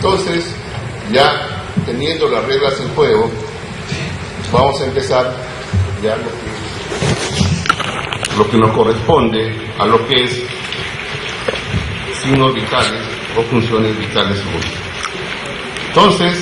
Entonces, ya teniendo las reglas en juego, vamos a empezar ya lo que nos corresponde a lo que es signos vitales o funciones vitales únicas. Entonces,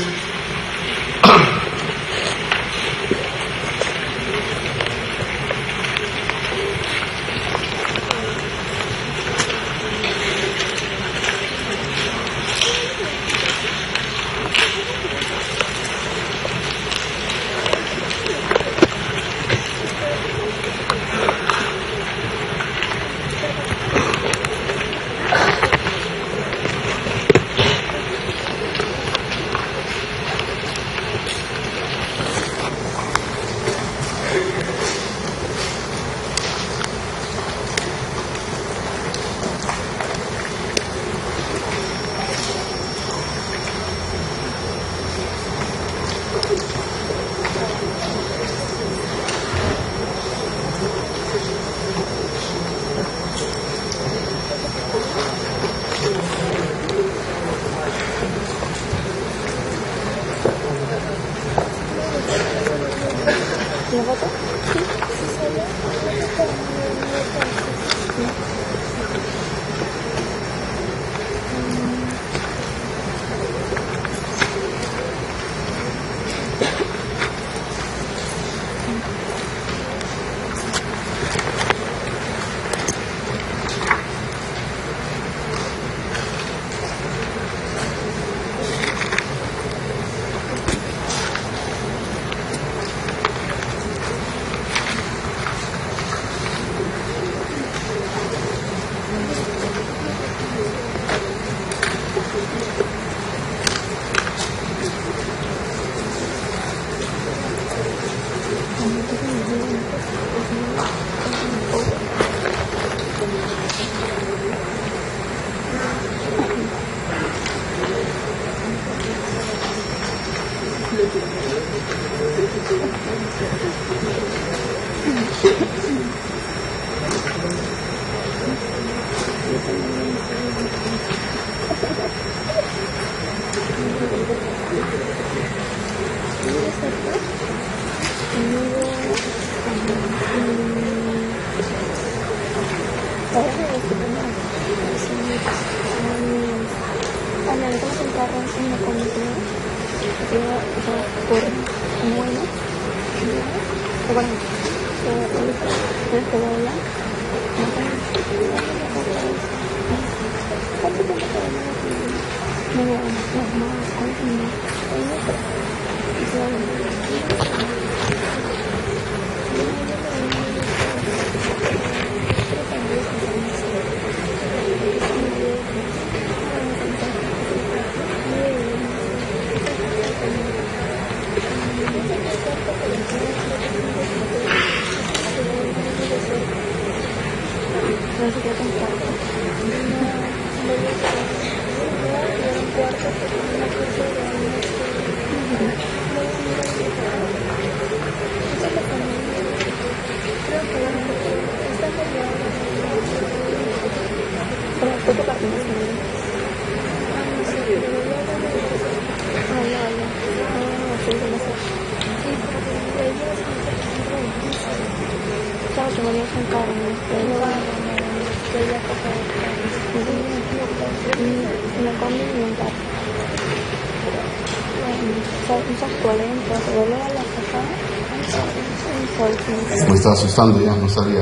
me está asustando ya, no sabía.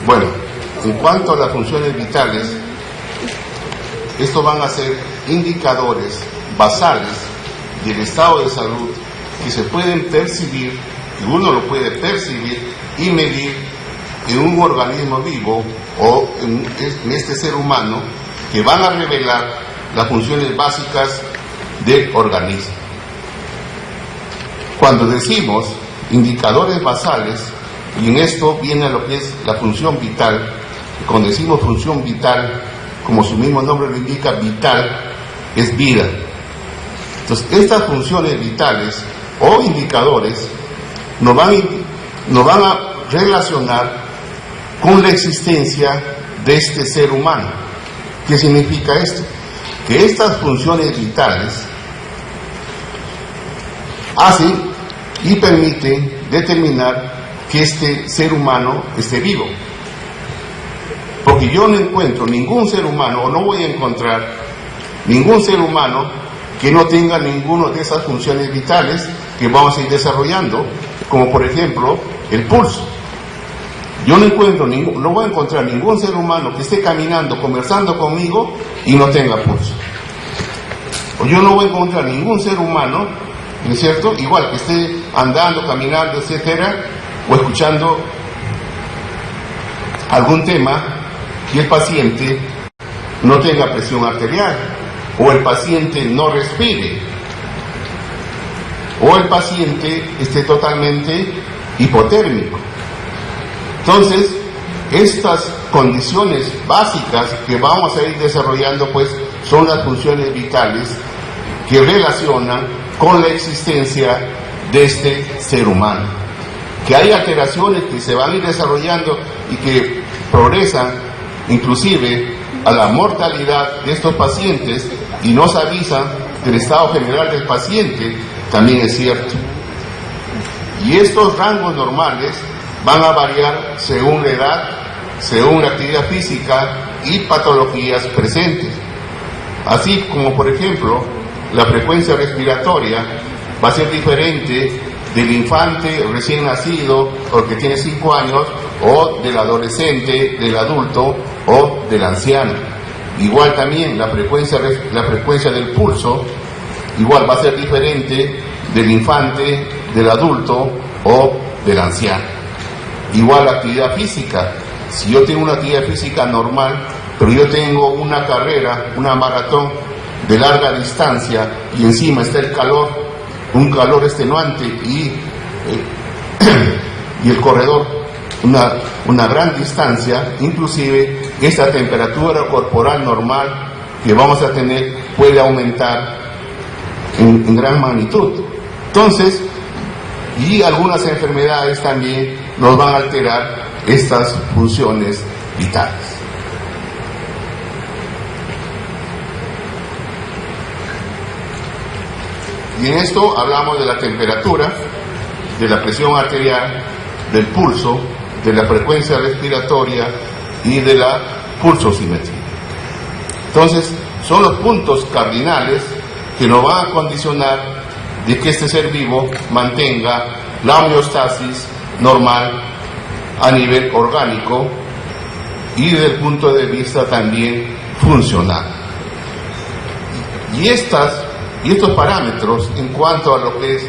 Bueno, en cuanto a las funciones vitales, estos van a ser indicadores basales del estado de salud que se pueden percibir, que uno lo puede percibir y medir en un organismo vivo o en este ser humano, que van a revelar las funciones básicas del organismo. Cuando decimos indicadores basales, y en esto viene lo que es la función vital, y cuando decimos función vital, como su mismo nombre lo indica, vital es vida. Entonces, estas funciones vitales o indicadores nos van a relacionar con la existencia de este ser humano. ¿Qué significa esto? Que estas funciones vitales hacen y permiten determinar que este ser humano esté vivo. Porque yo no encuentro ningún ser humano, o no voy a encontrar ningún ser humano que no tenga ninguna de esas funciones vitales que vamos a ir desarrollando, como por ejemplo el pulso. Yo no voy a encontrar ningún ser humano que esté caminando, conversando conmigo y no tenga pulso. O yo no voy a encontrar ningún ser humano, ¿no es cierto?, igual que esté andando, caminando, etcétera, o escuchando algún tema, que el paciente no tenga presión arterial, o el paciente no respire, o el paciente esté totalmente hipotérmico. Entonces, estas condiciones básicas que vamos a ir desarrollando, pues, son las funciones vitales que relacionan con la existencia de este ser humano. Que hay alteraciones que se van a ir desarrollando y que progresan inclusive a la mortalidad de estos pacientes y nos avisan del estado general del paciente, también es cierto. Y estos rangos normales van a variar según la edad, según la actividad física y patologías presentes. Así como, por ejemplo, la frecuencia respiratoria va a ser diferente del infante recién nacido o que tiene 5 años, o del adolescente, del adulto o del anciano. Igual también la frecuencia del pulso igual va a ser diferente del infante, del adulto o del anciano. Igual la actividad física. Si yo tengo una actividad física normal, pero yo tengo una carrera, una maratón de larga distancia y encima está el calor, un calor extenuante y el corredor, una gran distancia, inclusive esta temperatura corporal normal que vamos a tener puede aumentar en gran magnitud. Entonces, y algunas enfermedades también nos van a alterar estas funciones vitales. Y en esto hablamos de la temperatura, de la presión arterial, del pulso, de la frecuencia respiratoria y de la pulsosimetría. Entonces, son los puntos cardinales que nos van a condicionar de que este ser vivo mantenga la homeostasis normal a nivel orgánico y desde el punto de vista también funcional. Y estos parámetros en cuanto a lo que es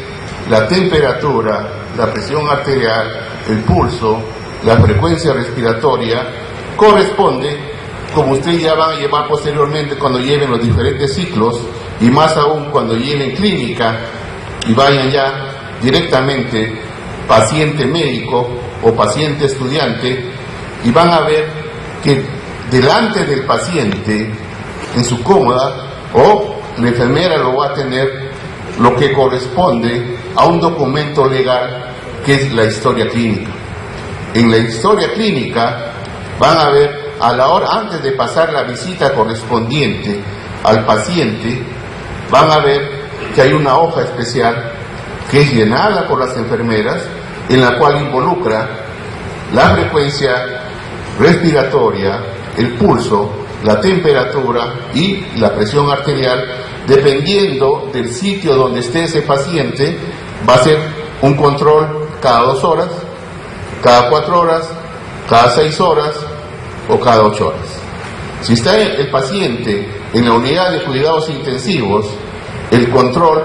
la temperatura, la presión arterial, el pulso, la frecuencia respiratoria, corresponde, como ustedes ya van a llevar posteriormente cuando lleven los diferentes ciclos, y más aún cuando lleven clínica y vayan ya directamente paciente médico o paciente estudiante, y van a ver que delante del paciente, en su cómoda, o la enfermera lo va a tener lo que corresponde a un documento legal que es la historia clínica. En la historia clínica van a ver, a la hora, antes de pasar la visita correspondiente al paciente, van a ver que hay una hoja especial que es llenada por las enfermeras, en la cual involucra la frecuencia respiratoria, el pulso, la temperatura y la presión arterial. Dependiendo del sitio donde esté ese paciente, va a ser un control cada 2 horas, cada 4 horas, cada 6 horas o cada 8 horas. Si está el paciente en la unidad de cuidados intensivos, el control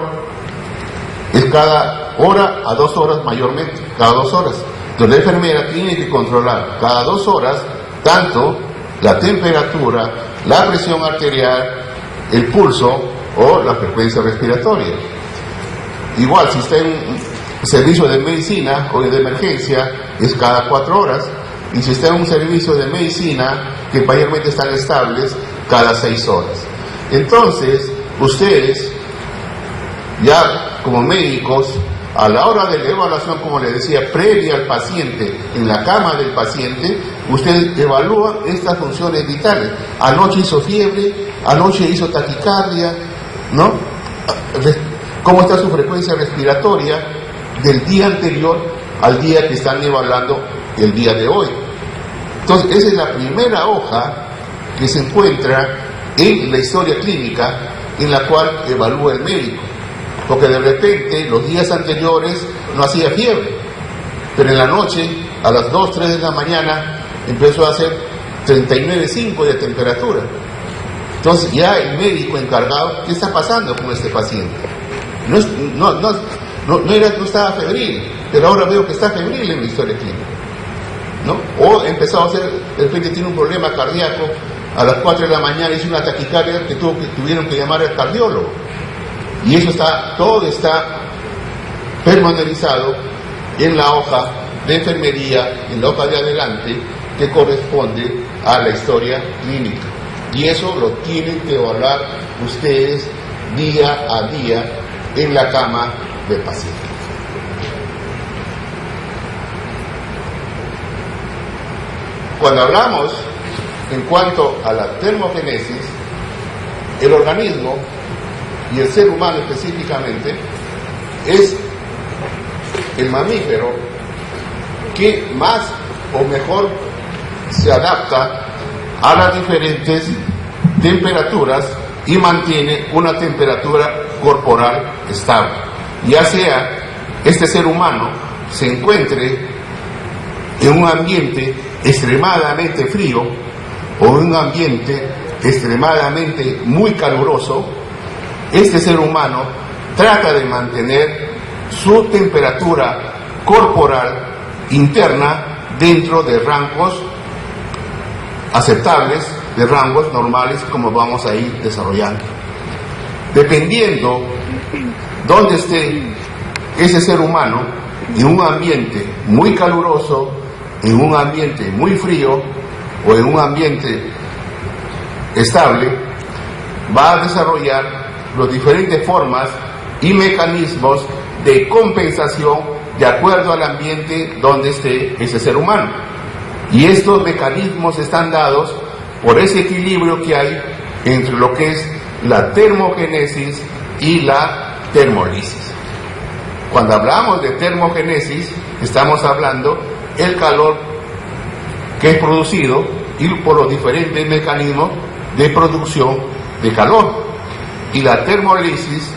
es cada hora a 2 horas mayormente, cada 2 horas. Entonces la enfermera tiene que controlar cada 2 horas tanto la temperatura, la presión arterial, el pulso o la frecuencia respiratoria. Igual, si está en un servicio de medicina o de emergencia, es cada 4 horas, y si está en un servicio de medicina, que mayormente están estables, cada 6 horas. Entonces, ustedes, ya como médicos, a la hora de la evaluación, como le decía, previa al paciente, en la cama del paciente, usted evalúa estas funciones vitales. Anoche hizo fiebre, anoche hizo taquicardia, ¿no? ¿Cómo está su frecuencia respiratoria del día anterior al día que están evaluando el día de hoy? Entonces, esa es la primera hoja que se encuentra en la historia clínica en la cual evalúa el médico. Porque de repente, los días anteriores no hacía fiebre, pero en la noche, a las 2, 3 de la mañana, empezó a hacer 39,5 de temperatura. Entonces ya el médico encargado, ¿qué está pasando con este paciente? No estaba febril, pero ahora veo que está febril en la historia clínica, ¿no? O empezó a hacer, de repente tiene un problema cardíaco, a las 4 de la mañana hizo una taquicardia que tuvieron que llamar al cardiólogo. Y eso todo está pormenorizado en la hoja de enfermería, en la hoja de adelante, que corresponde a la historia clínica. Y eso lo tienen que evaluar ustedes día a día en la cama del paciente. Cuando hablamos en cuanto a la termogénesis, el organismo y el ser humano específicamente es el mamífero que más o mejor se adapta a las diferentes temperaturas y mantiene una temperatura corporal estable, ya sea este ser humano se encuentre en un ambiente extremadamente frío o en un ambiente extremadamente muy caluroso. Este ser humano trata de mantener su temperatura corporal interna dentro de rangos aceptables, de rangos normales, como vamos a ir desarrollando. Dependiendo dónde esté ese ser humano, en un ambiente muy caluroso, en un ambiente muy frío o en un ambiente estable, va a desarrollar las diferentes formas y mecanismos de compensación de acuerdo al ambiente donde esté ese ser humano. Y estos mecanismos están dados por ese equilibrio que hay entre lo que es la termogénesis y la termolisis. Cuando hablamos de termogénesis, estamos hablando el calor que es producido y por los diferentes mecanismos de producción de calor. Y la termolisis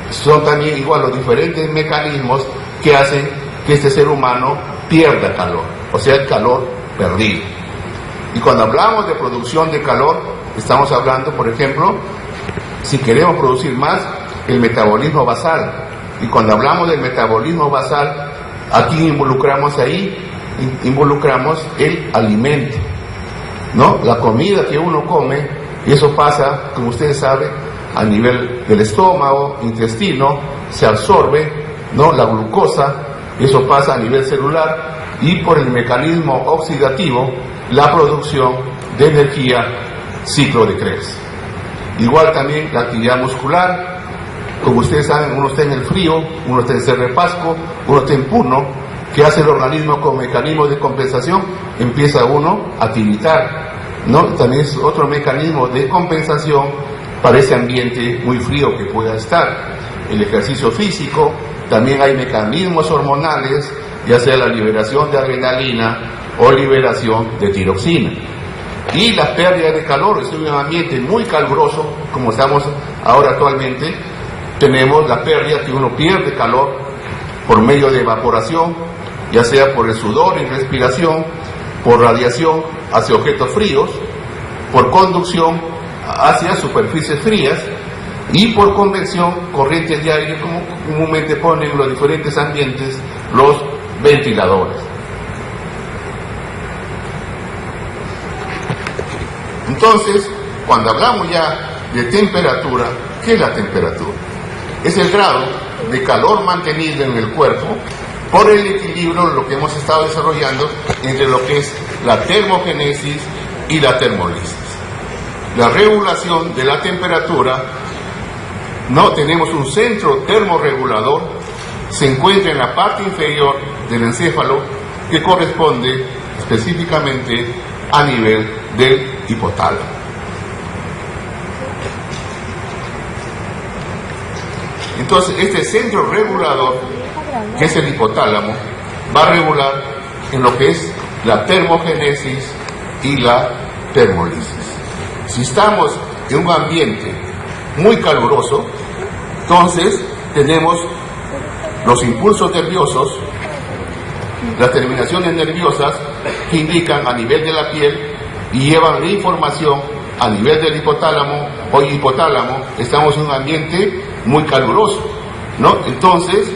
son también igual los diferentes mecanismos que hacen que este ser humano pierda calor, o sea, el calor perdido. Y cuando hablamos de producción de calor, estamos hablando, por ejemplo, si queremos producir más, el metabolismo basal. Y cuando hablamos del metabolismo basal, aquí involucramos el alimento, ¿no? La comida que uno come, y eso pasa, como ustedes saben, a nivel del estómago, intestino, se absorbe, ¿no? La glucosa, y eso pasa a nivel celular, y por el mecanismo oxidativo, la producción de energía, ciclo de Krebs. Igual también la actividad muscular, como ustedes saben, uno está en el frío, uno está en Cerro de Pasco, uno está en Puno, que hace el organismo con mecanismos de compensación, empieza uno a tiritar, ¿no? También es otro mecanismo de compensación para ese ambiente muy frío que pueda estar. El ejercicio físico, también hay mecanismos hormonales, ya sea la liberación de adrenalina o liberación de tiroxina. Y la pérdida de calor, es un ambiente muy caluroso, como estamos ahora actualmente, tenemos la pérdida que uno pierde calor por medio de evaporación, ya sea por el sudor y respiración, por radiación hacia objetos fríos, por conducción hacia superficies frías y por convección, corrientes de aire, como comúnmente ponen los diferentes ambientes los ventiladores. Entonces, cuando hablamos ya de temperatura, ¿qué es la temperatura? Es el grado de calor mantenido en el cuerpo por el equilibrio, lo que hemos estado desarrollando entre lo que es la termogénesis y la termolisis. La regulación de la temperatura, no tenemos un centro termorregulador se encuentra en la parte inferior del encéfalo, que corresponde específicamente a nivel del hipotálamo. Entonces, este centro regulador, que es el hipotálamo, va a regular en lo que es la termogénesis y la termólisis. Si estamos en un ambiente muy caluroso, entonces tenemos los impulsos nerviosos, las terminaciones nerviosas que indican a nivel de la piel y llevan la información a nivel del hipotálamo o hipotálamo. Estamos en un ambiente muy caluroso, ¿no? Entonces,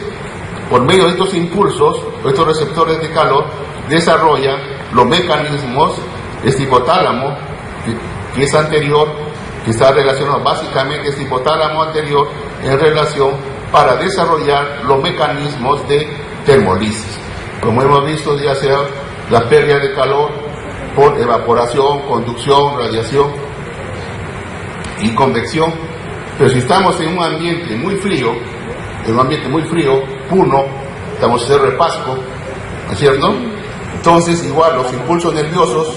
por medio de estos impulsos, estos receptores de calor, desarrollan los mecanismos de este hipotálamo, que es anterior, que está relacionado básicamente este hipotálamo anterior en relación para desarrollar los mecanismos de termólisis. Como hemos visto, ya sea la pérdida de calor por evaporación, conducción, radiación y convección. Pero si estamos en un ambiente muy frío, Puno, estamos en Cerro de Pasco, ¿no es cierto? Entonces, igual los impulsos nerviosos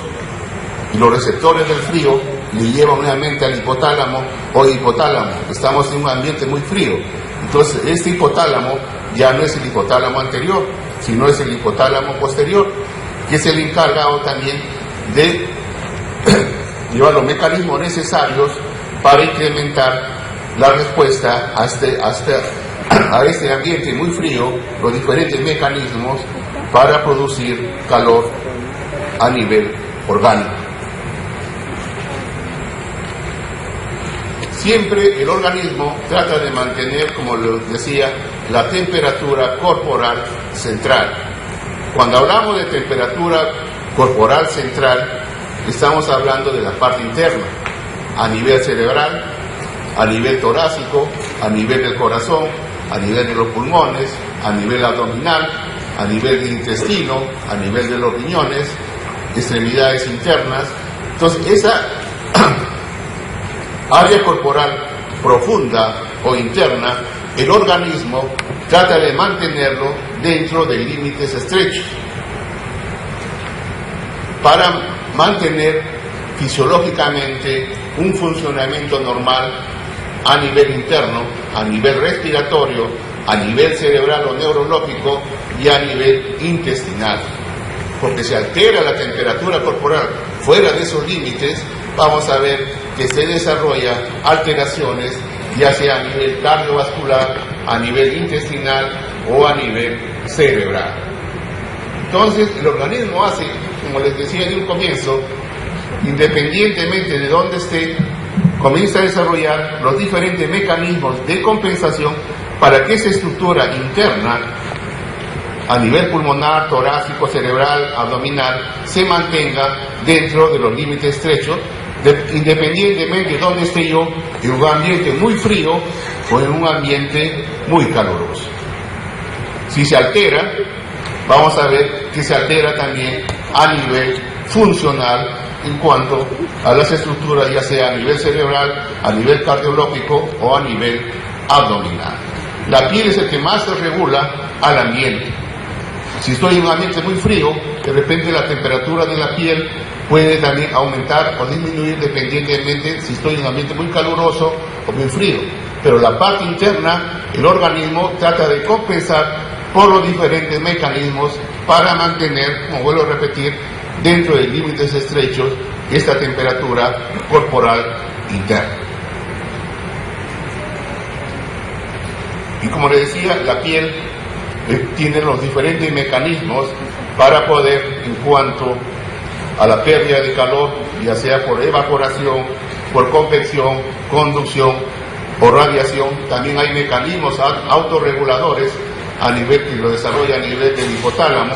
y los receptores del frío le llevan nuevamente al hipotálamo o hipotálamo. Estamos en un ambiente muy frío. Entonces, este hipotálamo ya no es el hipotálamo anterior, sino es el hipotálamo posterior, que es el encargado también de llevar los mecanismos necesarios para incrementar la respuesta a este ambiente muy frío, los diferentes mecanismos para producir calor a nivel orgánico. Siempre el organismo trata de mantener, como les decía, la temperatura corporal central. Cuando hablamos de temperatura corporal central, estamos hablando de la parte interna, a nivel cerebral, a nivel torácico, a nivel del corazón, a nivel de los pulmones, a nivel abdominal, a nivel del intestino, a nivel de los riñones, extremidades internas. Entonces, esa área corporal profunda o interna, el organismo trata de mantenerlo dentro de límites estrechos para mantener fisiológicamente un funcionamiento normal a nivel interno, a nivel respiratorio, a nivel cerebral o neurológico y a nivel intestinal. Porque si altera la temperatura corporal fuera de esos límites, vamos a ver que se desarrollan alteraciones, ya sea a nivel cardiovascular, a nivel intestinal o a nivel cerebral. Entonces, el organismo hace, como les decía en un comienzo, independientemente de dónde esté, comienza a desarrollar los diferentes mecanismos de compensación para que esa estructura interna, a nivel pulmonar, torácico, cerebral, abdominal, se mantenga dentro de los límites estrechos, independientemente de dónde esté yo, en un ambiente muy frío o en un ambiente muy caluroso. Si se altera, vamos a ver que se altera también a nivel funcional en cuanto a las estructuras, ya sea a nivel cerebral, a nivel cardiológico o a nivel abdominal. La piel es el que más se regula al ambiente. Si estoy en un ambiente muy frío, de repente la temperatura de la piel puede también aumentar o disminuir dependientemente si estoy en un ambiente muy caluroso o muy frío. Pero la parte interna, el organismo trata de compensar por los diferentes mecanismos para mantener, como vuelvo a repetir, dentro de límites estrechos esta temperatura corporal interna. Y como les decía, la piel tiene los diferentes mecanismos para poder, en cuanto a la pérdida de calor, ya sea por evaporación, por convección, conducción o radiación, también hay mecanismos autorreguladores a nivel que lo desarrolla a nivel del hipotálamo,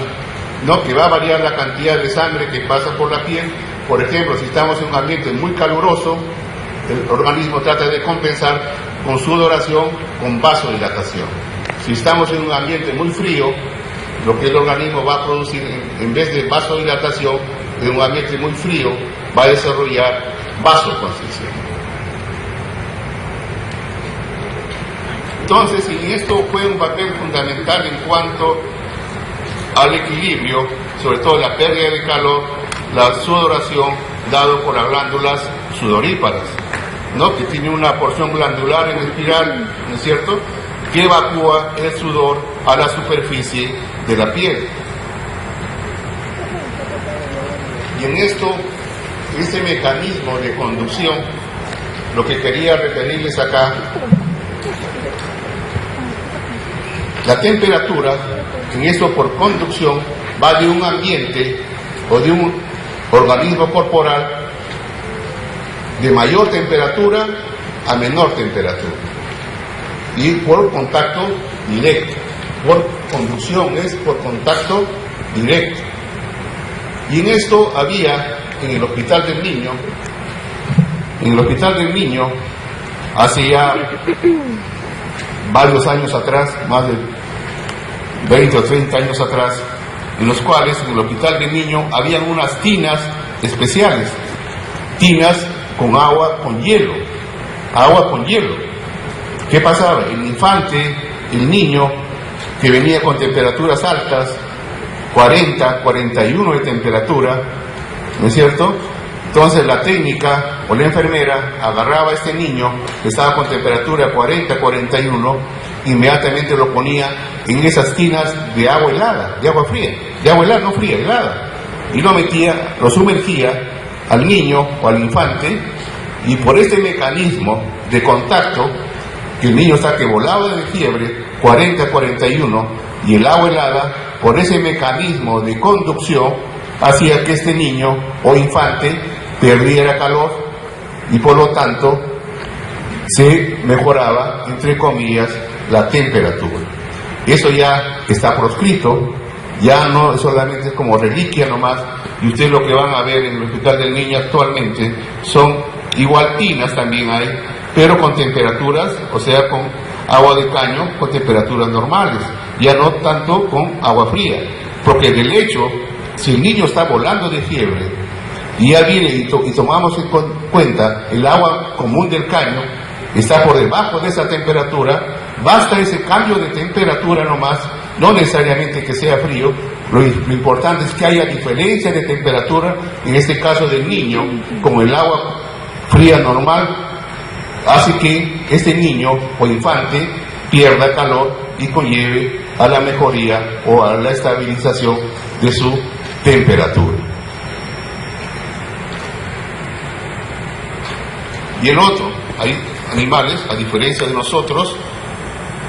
¿no? Que va a variar la cantidad de sangre que pasa por la piel. Por ejemplo, si estamos en un ambiente muy caluroso, el organismo trata de compensar con sudoración, con vasodilatación. Si estamos en un ambiente muy frío, lo que el organismo va a producir, en vez de vasodilatación, en un ambiente muy frío, va a desarrollar vasoconstricción. Entonces, en esto juega un papel fundamental en cuanto al equilibrio, sobre todo la pérdida de calor, la sudoración, dado por las glándulas sudoríparas, ¿no? Que tiene una porción glandular en espiral, ¿no es cierto?, que evacúa el sudor a la superficie de la piel. Y en esto, este mecanismo de conducción, lo que quería referirles acá, la temperatura, en esto por conducción, va de un ambiente o de un organismo corporal de mayor temperatura a menor temperatura, y por contacto directo. Por conducción es por contacto directo. Y en esto había en el Hospital del Niño, hace ya varios años atrás, más de 20 o 30 años atrás, en los cuales en el Hospital del Niño habían unas tinas especiales, tinas con agua con hielo. ¿Qué pasaba? El infante, el niño que venía con temperaturas altas, 40, 41 de temperatura, ¿no es cierto? Entonces la técnica o la enfermera agarraba a este niño que estaba con temperatura 40, 41, inmediatamente lo ponía en esas tinas de agua helada, de agua fría, de agua helada, no fría, helada, y lo sumergía al niño o al infante, y por este mecanismo de contacto, que el niño está que volaba de fiebre, 40, 41, y el agua helada, por ese mecanismo de conducción, hacía que este niño o infante perdiera calor y por lo tanto se mejoraba, entre comillas, la temperatura. Eso ya está proscrito, ya no solamente es como reliquia nomás, y ustedes lo que van a ver en el Hospital del Niño actualmente son igual tinas, también hay, pero con temperaturas, o sea, con agua de caño, con temperaturas normales, ya no tanto con agua fría, porque del hecho, si el niño está volando de fiebre, y ya viene y tomamos en cuenta el agua común del caño, está por debajo de esa temperatura, basta ese cambio de temperatura nomás, no necesariamente que sea frío, lo importante es que haya diferencia de temperatura, en este caso del niño, como el agua fría normal, hace que este niño o infante pierda calor y conlleve a la mejoría o a la estabilización de su temperatura. Y el otro, hay animales, a diferencia de nosotros,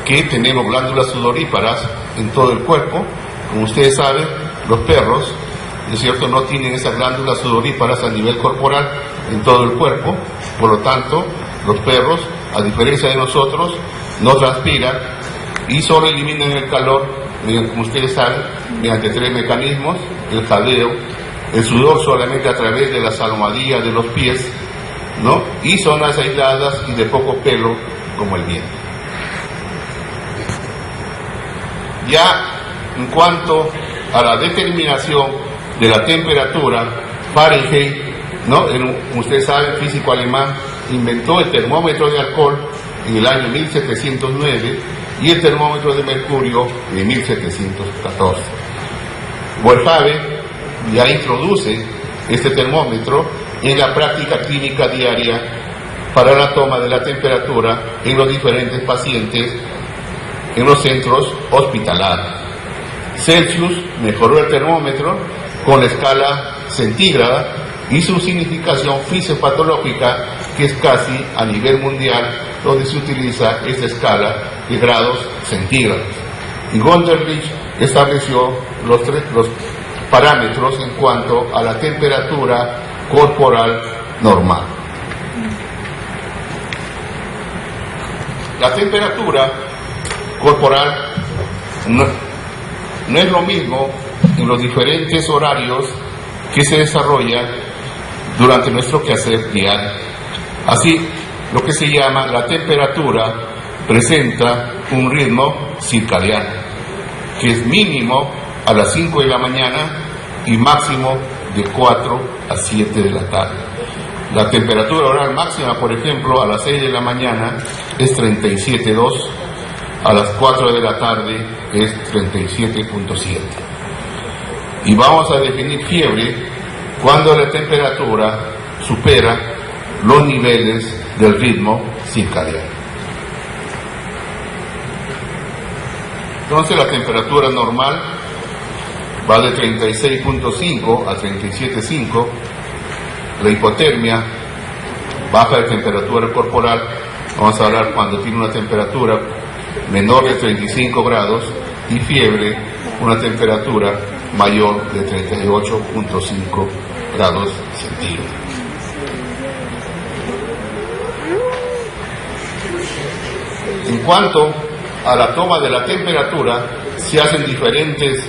que tenemos glándulas sudoríparas en todo el cuerpo. Como ustedes saben, los perros, ¿no es cierto?, no tienen esas glándulas sudoríparas a nivel corporal en todo el cuerpo. Por lo tanto, los perros, a diferencia de nosotros, no transpiran y solo eliminan el calor, como ustedes saben, mediante 3 mecanismos: el jadeo, el sudor solamente a través de las almohadillas de los pies, ¿no?, y zonas aisladas y de poco pelo, como el viento. Ya en cuanto a la determinación de la temperatura, Fahrenheit, ¿no?, ustedes saben, físico alemán, inventó el termómetro de alcohol en el año 1709 y el termómetro de mercurio en 1714. Boerhaave ya introduce este termómetro en la práctica clínica diaria para la toma de la temperatura en los diferentes pacientes en los centros hospitalarios. Celsius mejoró el termómetro con la escala centígrada y su significación fisiopatológica, que es casi a nivel mundial donde se utiliza esta escala de grados centígrados. Y Wunderlich estableció los parámetros en cuanto a la temperatura corporal normal. La temperatura corporal no es lo mismo en los diferentes horarios que se desarrollan durante nuestro quehacer diario. Así, lo que se llama la temperatura presenta un ritmo circadiano, que es mínimo a las 5 de la mañana y máximo de 4 a 7 de la tarde. La temperatura oral máxima, por ejemplo, a las 6 de la mañana es 37,2, a las 4 de la tarde es 37.7. Y vamos a definir fiebre cuando la temperatura supera los niveles del ritmo circadiano. Entonces la temperatura normal va de 36.5 a 37.5. La hipotermia, baja de temperatura corporal, vamos a hablar cuando tiene una temperatura menor de 35 grados, y fiebre, una temperatura mayor de 38.5 grados centígrados. En cuanto a la toma de la temperatura, se hacen diferentes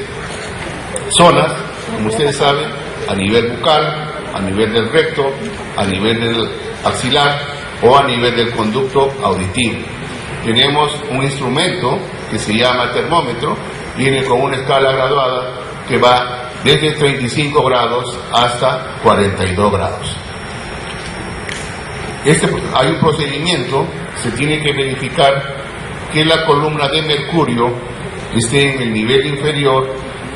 zonas, como ustedes saben, a nivel bucal, a nivel del recto, a nivel del axilar o a nivel del conducto auditivo. Tenemos un instrumento que se llama termómetro, viene con una escala graduada que va desde 35 grados hasta 42 grados. Hay un procedimiento, se tiene que verificar que la columna de mercurio esté en el nivel inferior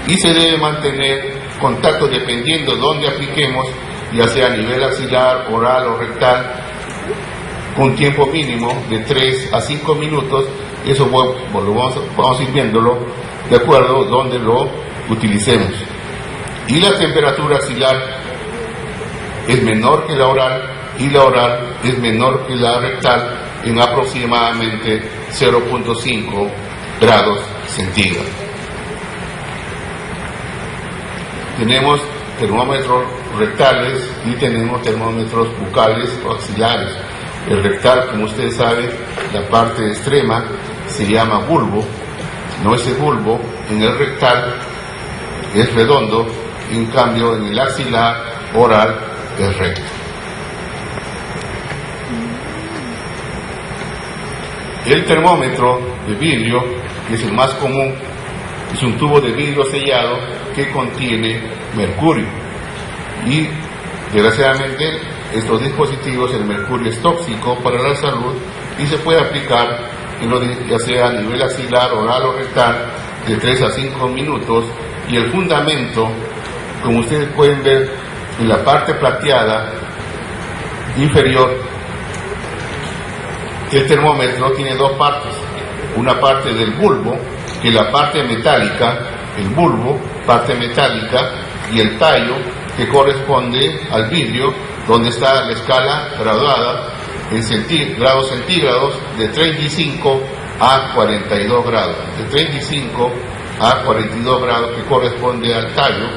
y se debe mantener contacto dependiendo de dónde apliquemos, ya sea a nivel axilar, oral o rectal, con tiempo mínimo de 3 a 5 minutos. Eso vamos a ir viéndolo de acuerdo a donde lo utilicemos. Y la temperatura axilar es menor que la oral, y la oral es menor que la rectal en aproximadamente 0.5 grados centígrados. Tenemos termómetros rectales y tenemos termómetros bucales o axilares. El rectal, como ustedes saben, la parte extrema se llama bulbo. No, ese bulbo en el rectal es redondo, en cambio en el axilar oral es recto. El termómetro de vidrio, que es el más común, es un tubo de vidrio sellado que contiene mercurio. Y desgraciadamente estos dispositivos, el mercurio es tóxico para la salud y se puede aplicar ya sea a nivel axilar, oral o rectal, de 3 a 5 minutos. Y el fundamento, como ustedes pueden ver en la parte plateada inferior, el termómetro tiene dos partes. Una parte del bulbo, que es la parte metálica, el bulbo, parte metálica, y el tallo, que corresponde al vidrio, donde está la escala graduada en grados centígrados de 35 a 42 grados. De 35 a 42 grados, que corresponde al tallo,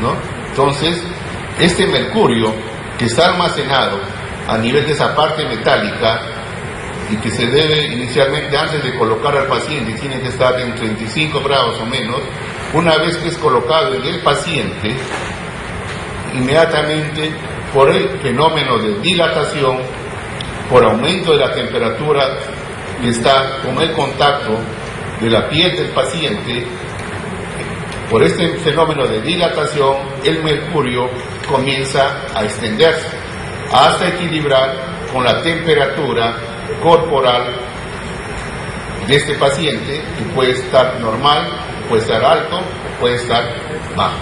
¿no? Entonces, este mercurio que está almacenado a nivel de esa parte metálica, y que se debe inicialmente, antes de colocar al paciente, tiene que estar en 35 grados o menos. Una vez que es colocado en el paciente, inmediatamente, por el fenómeno de dilatación, por aumento de la temperatura que está con el contacto de la piel del paciente, por este fenómeno de dilatación, el mercurio comienza a extenderse hasta equilibrar con la temperatura corporal de este paciente, que puede estar normal, puede estar alto, puede estar bajo.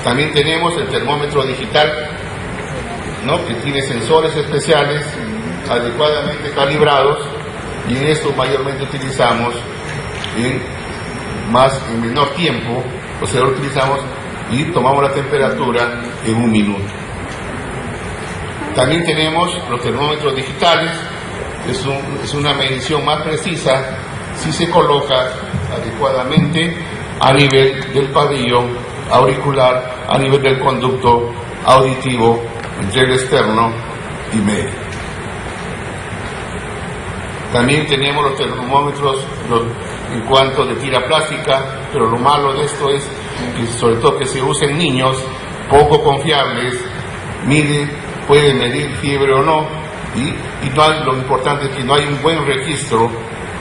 También tenemos el termómetro digital, ¿no?, que tiene sensores especiales adecuadamente calibrados, y en esto mayormente utilizamos en menor tiempo, o sea, lo utilizamos y tomamos la temperatura en 1 minuto. También tenemos los termómetros digitales. Es una medición más precisa si se coloca adecuadamente a nivel del pabellón auricular, a nivel del conducto auditivo entre el externo y medio. También tenemos los termómetros en cuanto de tira plástica, pero lo malo de esto es que, sobre todo que se usa en niños, poco confiables, puede medir fiebre o no, y lo importante es que no hay un buen registro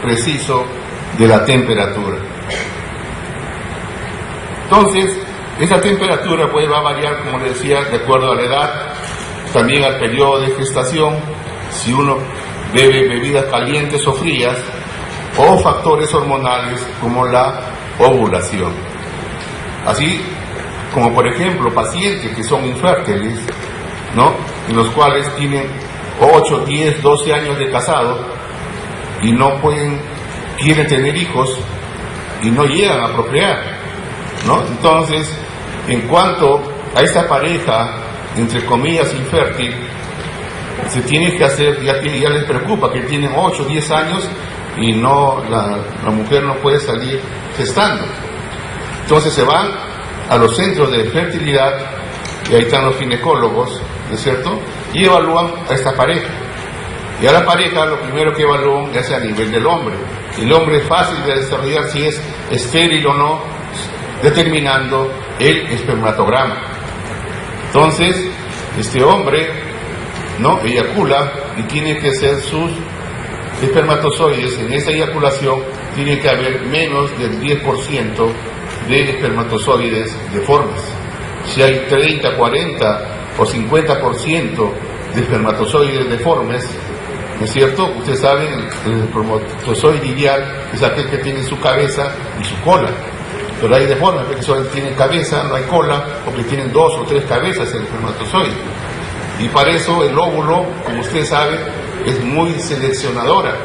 preciso de la temperatura. Entonces, esa temperatura va a variar, como les decía, de acuerdo a la edad, también al periodo de gestación. Si uno bebe bebidas calientes o frías, o factores hormonales como la ovulación. Así como por ejemplo pacientes que son infértiles, ¿no?, en los cuales tienen 8, 10, 12 años de casado y no quieren tener hijos y no llegan a procrear, ¿no? Entonces, en cuanto a esta pareja, entre comillas, infértil, se tiene que hacer, ya les preocupa que tienen 8, 10 años y la mujer no puede salir gestando. Entonces se van a los centros de fertilidad, y ahí están los ginecólogos, ¿no es cierto?, y evalúan a esta pareja. Y a la pareja lo primero que evalúan es a nivel del hombre. El hombre es fácil de desarrollar si es estéril o no, determinando el espermatograma. Entonces, este hombre, ¿no?, eyacula y tiene que ser sus espermatozoides. En esa eyaculación tiene que haber menos del 10% de espermatozoides deformes. Si hay 30, 40 o 50% de espermatozoides deformes, ¿no es cierto? Ustedes saben, el espermatozoide ideal es aquel que tiene su cabeza y su cola. Pero hay deformes que solo tienen cabeza, no hay cola, o que tienen 2 o 3 cabezas el espermatozoide. Y para eso el óvulo, como ustedes saben, es muy seleccionadora,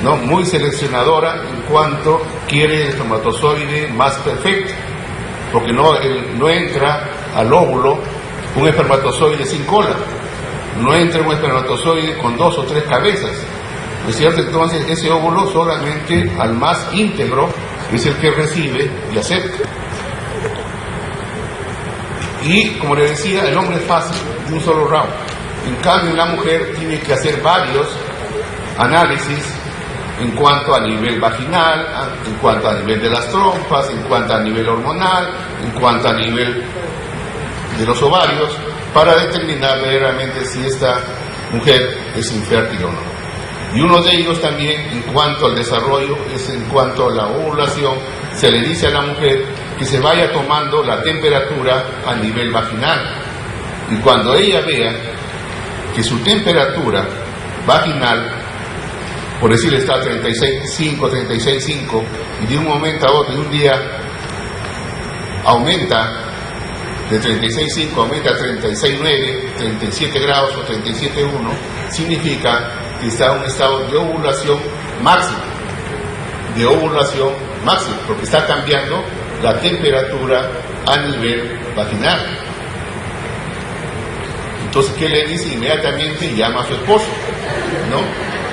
¿no? Muy seleccionadora en cuanto quiere el espermatozoide más perfecto, porque no entra al óvulo un espermatozoide sin cola, no entra un espermatozoide con 2 o 3 cabezas, ¿no es cierto? Entonces ese óvulo solamente al más íntegro es el que recibe y acepta. Y como les decía, el hombre es fácil, de un solo round. En cambio, la mujer tiene que hacer varios análisis en cuanto a nivel vaginal, en cuanto a nivel de las trompas, en cuanto a nivel hormonal, en cuanto a nivel de los ovarios, para determinar verdaderamente si esta mujer es infértil o no. Y uno de ellos también, en cuanto al desarrollo, es en cuanto a la ovulación. Se le dice a la mujer que se vaya tomando la temperatura a nivel vaginal. Y cuando ella vea que su temperatura vaginal, por decir, está a 36,5, 36,5, y de un momento a otro, de un día, aumenta de 36,5, aumenta a 36,9, 37 grados o 37,1, significa que está en un estado de ovulación máxima, porque está cambiando la temperatura a nivel vaginal. Entonces, ¿qué le dice? Inmediatamente llama a su esposo, ¿no?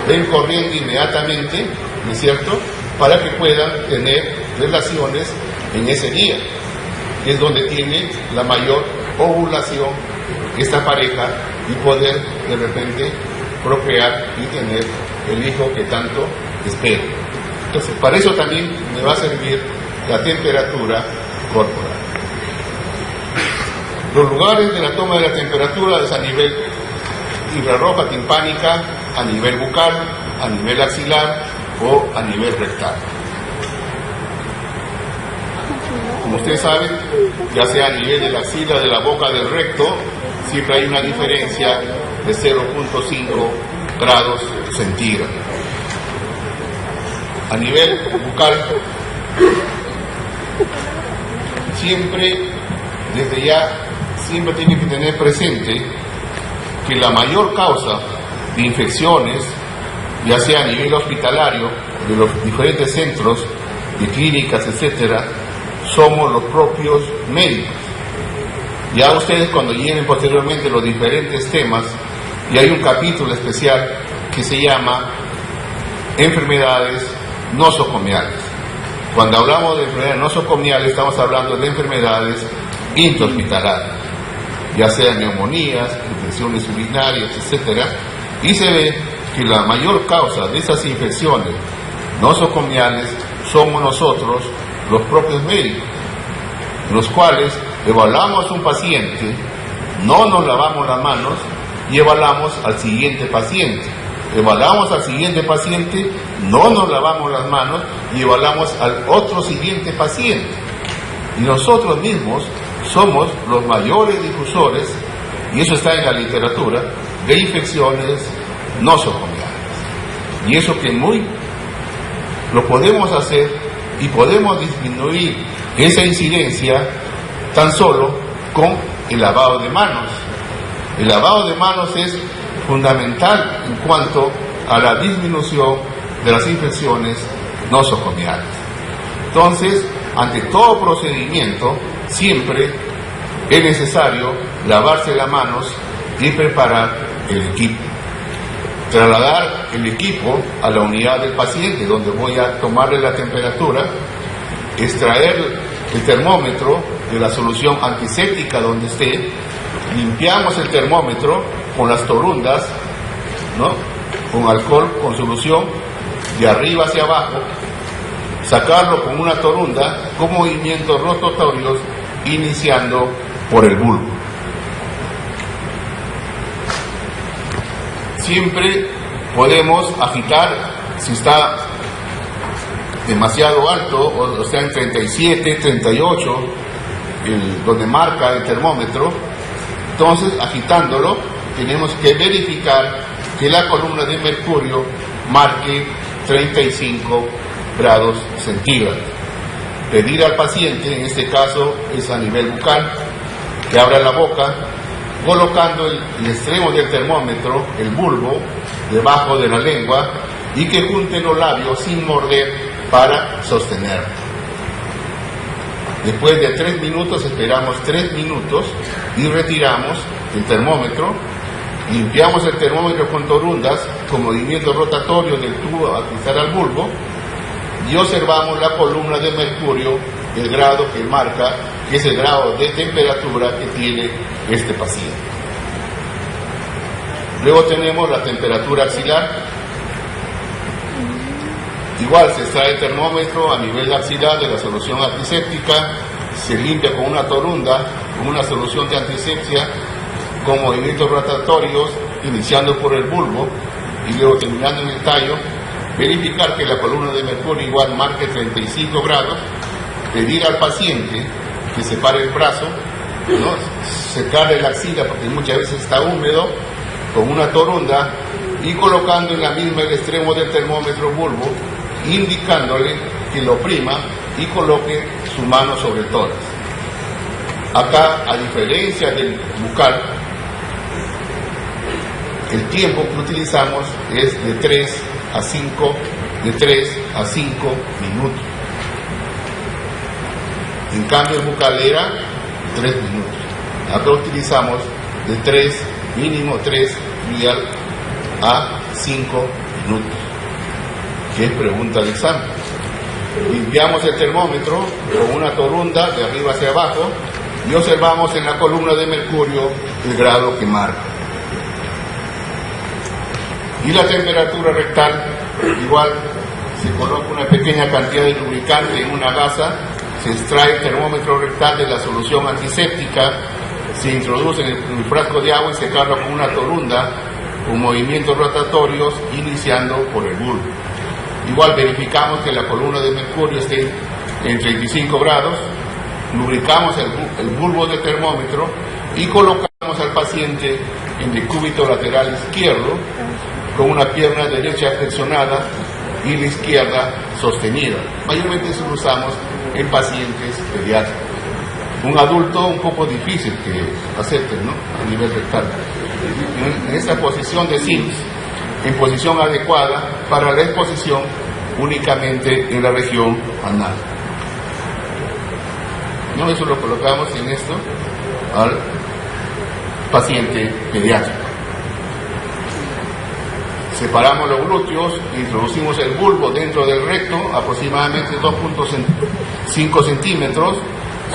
Ven corriendo inmediatamente, ¿no es cierto?, para que puedan tener relaciones en ese día, que es donde tiene la mayor ovulación esta pareja, y poder de repente procrear y tener el hijo que tanto espera. Entonces, para eso también me va a servir la temperatura corporal. Los lugares de la toma de la temperatura es a nivel infrarroja timpánica, a nivel bucal, a nivel axilar o a nivel rectal. Como ustedes saben, ya sea a nivel de la axila, de la boca, del recto, siempre hay una diferencia de 0,5 grados centígrados. A nivel bucal, siempre tienen que tener presente que la mayor causa de infecciones, ya sea a nivel hospitalario, de los diferentes centros, de clínicas, etcétera, somos los propios médicos. Ya ustedes, cuando lleguen posteriormente los diferentes temas, y hay un capítulo especial que se llama enfermedades nosocomiales. Cuando hablamos de enfermedades nosocomiales, estamos hablando de enfermedades intrahospitalarias, ya sean neumonías, infecciones urinarias, etcétera, y se ve que la mayor causa de esas infecciones nosocomiales somos nosotros, los propios médicos, los cuales evaluamos a un paciente, no nos lavamos las manos y evaluamos al siguiente paciente. Evaluamos al siguiente paciente, no nos lavamos las manos y evaluamos al otro siguiente paciente. Y nosotros mismos somos los mayores difusores, y eso está en la literatura, de infecciones nosocomiales. Y eso que lo podemos hacer y podemos disminuir esa incidencia tan solo con el lavado de manos. El lavado de manos es fundamental en cuanto a la disminución de las infecciones nosocomiales. Entonces, ante todo procedimiento, siempre es necesario lavarse las manos y preparar el equipo. Trasladar el equipo a la unidad del paciente, donde voy a tomarle la temperatura, extraer el termómetro de la solución antiséptica donde esté, limpiamos el termómetro con las torundas, ¿no?, con alcohol, con solución, de arriba hacia abajo, sacarlo con una torunda con movimientos rotatorios, iniciando por el bulbo. Siempre podemos agitar, si está demasiado alto, o sea en 37, 38, donde marca el termómetro. Entonces, agitándolo, tenemos que verificar que la columna de mercurio marque 35 grados centígrados. Pedir al paciente, en este caso es a nivel bucal, que abra la boca, colocando el extremo del termómetro, el bulbo, debajo de la lengua, y que junte los labios sin morder para sostenerlo. Después de 3 minutos, esperamos 3 minutos y retiramos el termómetro. Limpiamos el termómetro con torundas, con movimientos rotatorios del tubo a cruzar al bulbo, y observamos la columna de mercurio, el grado que marca, que es el grado de temperatura que tiene este paciente. Luego tenemos la temperatura axilar. Igual se extrae el termómetro a nivel axilar de la solución antiséptica, se limpia con una torunda, con una solución de antisepsia, con movimientos rotatorios, iniciando por el bulbo y luego terminando en el tallo. Verificar que la columna de mercurio igual marque 35 grados, pedir al paciente que separe el brazo, ¿no?, secarle la axila porque muchas veces está húmedo, con una torunda, y colocando en la misma el extremo del termómetro bulbo, indicándole que lo oprima y coloque su mano sobre el tórax. Acá, a diferencia del bucal, el tiempo que utilizamos es de 3 a 5 minutos. En cambio, el bucal era 3 minutos. Acá utilizamos de 3, mínimo 3 a 5 minutos, que es pregunta de examen. Limpiamos el termómetro con una torunda de arriba hacia abajo y observamos en la columna de mercurio el grado que marca. Y la temperatura rectal, igual, se coloca una pequeña cantidad de lubricante en una gasa, se extrae el termómetro rectal de la solución antiséptica, se introduce en el frasco de agua y se carga con una torunda con movimientos rotatorios, iniciando por el bulbo. Igual verificamos que la columna de mercurio esté en 35 grados, lubricamos el bulbo del termómetro y colocamos al paciente en decúbito lateral izquierdo, con una pierna derecha flexionada y la izquierda sostenida. Mayormente eso lo usamos en pacientes pediátricos. Un adulto un poco difícil que acepte, ¿no?, a nivel rectal. En esta posición de SIMS, en posición adecuada para la exposición únicamente en la región anal. ¿No? Eso lo colocamos en esto al paciente pediátrico. Separamos los glúteos, introducimos el bulbo dentro del recto, aproximadamente 2.5 centímetros,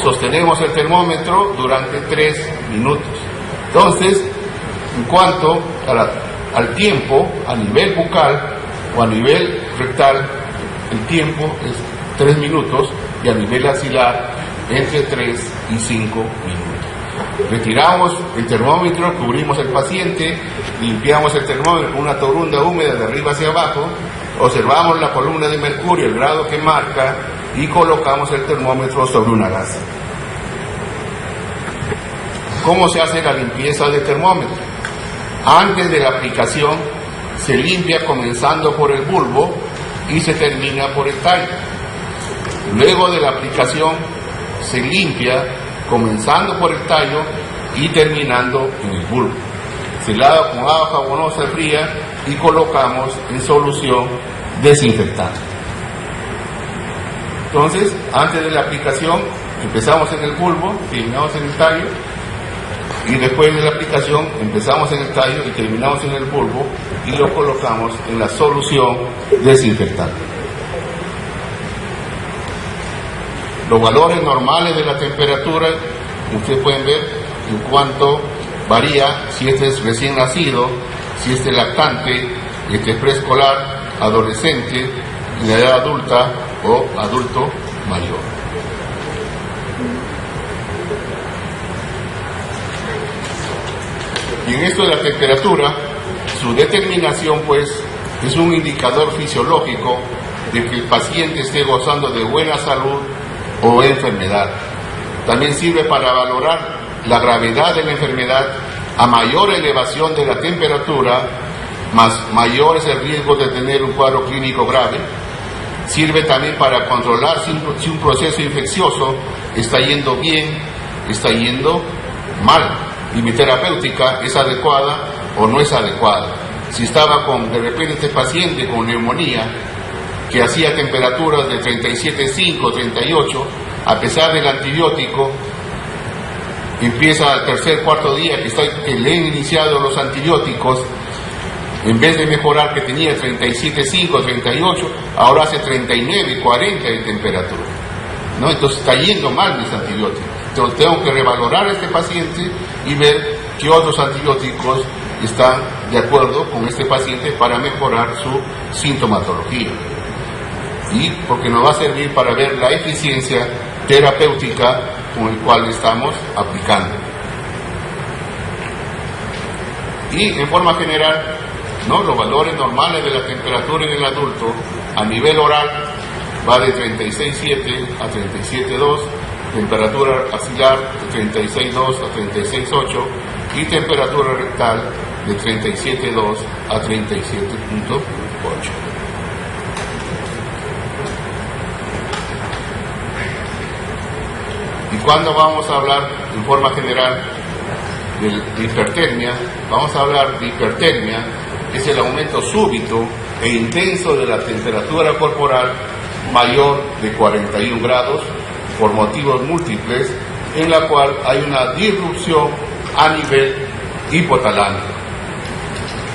sostenemos el termómetro durante 3 minutos. Entonces, en cuanto al tiempo, a nivel bucal o a nivel rectal, el tiempo es 3 minutos y a nivel axilar entre 3 y 5 minutos. Retiramos el termómetro, cubrimos el paciente, limpiamos el termómetro con una torunda húmeda de arriba hacia abajo, observamos la columna de mercurio, el grado que marca, y colocamos el termómetro sobre una gasa. ¿Cómo se hace la limpieza del termómetro? Antes de la aplicación se limpia comenzando por el bulbo y se termina por el tallo. Luego de la aplicación se limpia comenzando por el tallo y terminando en el bulbo. Se lava con agua jabonosa fría y colocamos en solución desinfectante. Entonces, antes de la aplicación, empezamos en el bulbo, terminamos en el tallo, y después de la aplicación, empezamos en el tallo y terminamos en el bulbo y lo colocamos en la solución desinfectante. Los valores normales de la temperatura, ustedes pueden ver en cuanto varía si este es recién nacido, si este es lactante, este es preescolar, adolescente, en la edad adulta o adulto mayor. Y en esto de la temperatura, su determinación pues es un indicador fisiológico de que el paciente esté gozando de buena salud o enfermedad. También sirve para valorar la gravedad de la enfermedad. A mayor elevación de la temperatura, mayor es el riesgo de tener un cuadro clínico grave. Sirve también para controlar si un proceso infeccioso está yendo bien, está yendo mal, y mi terapéutica es adecuada o no es adecuada. Si estaba de repente este paciente con neumonía, que hacía temperaturas de 37,5, 38, a pesar del antibiótico, empieza al tercer, cuarto día que le han iniciado los antibióticos, en vez de mejorar, que tenía 37,5, 38, ahora hace 39, 40 de temperatura, ¿no? Entonces está yendo mal mis antibióticos. Entonces tengo que revalorar a este paciente y ver qué otros antibióticos están de acuerdo con este paciente para mejorar su sintomatología. Y porque nos va a servir para ver la eficiencia terapéutica con el cual estamos aplicando. Y en forma general, ¿no?, los valores normales de la temperatura en el adulto a nivel oral va de 36,7 a 37,2, temperatura axilar de 36,2 a 36,8 y temperatura rectal de 37,2 a 37,8. Y cuando vamos a hablar en forma general de hipertermia, vamos a hablar de hipertermia, es el aumento súbito e intenso de la temperatura corporal mayor de 41 grados por motivos múltiples, en la cual hay una disrupción a nivel hipotalámico.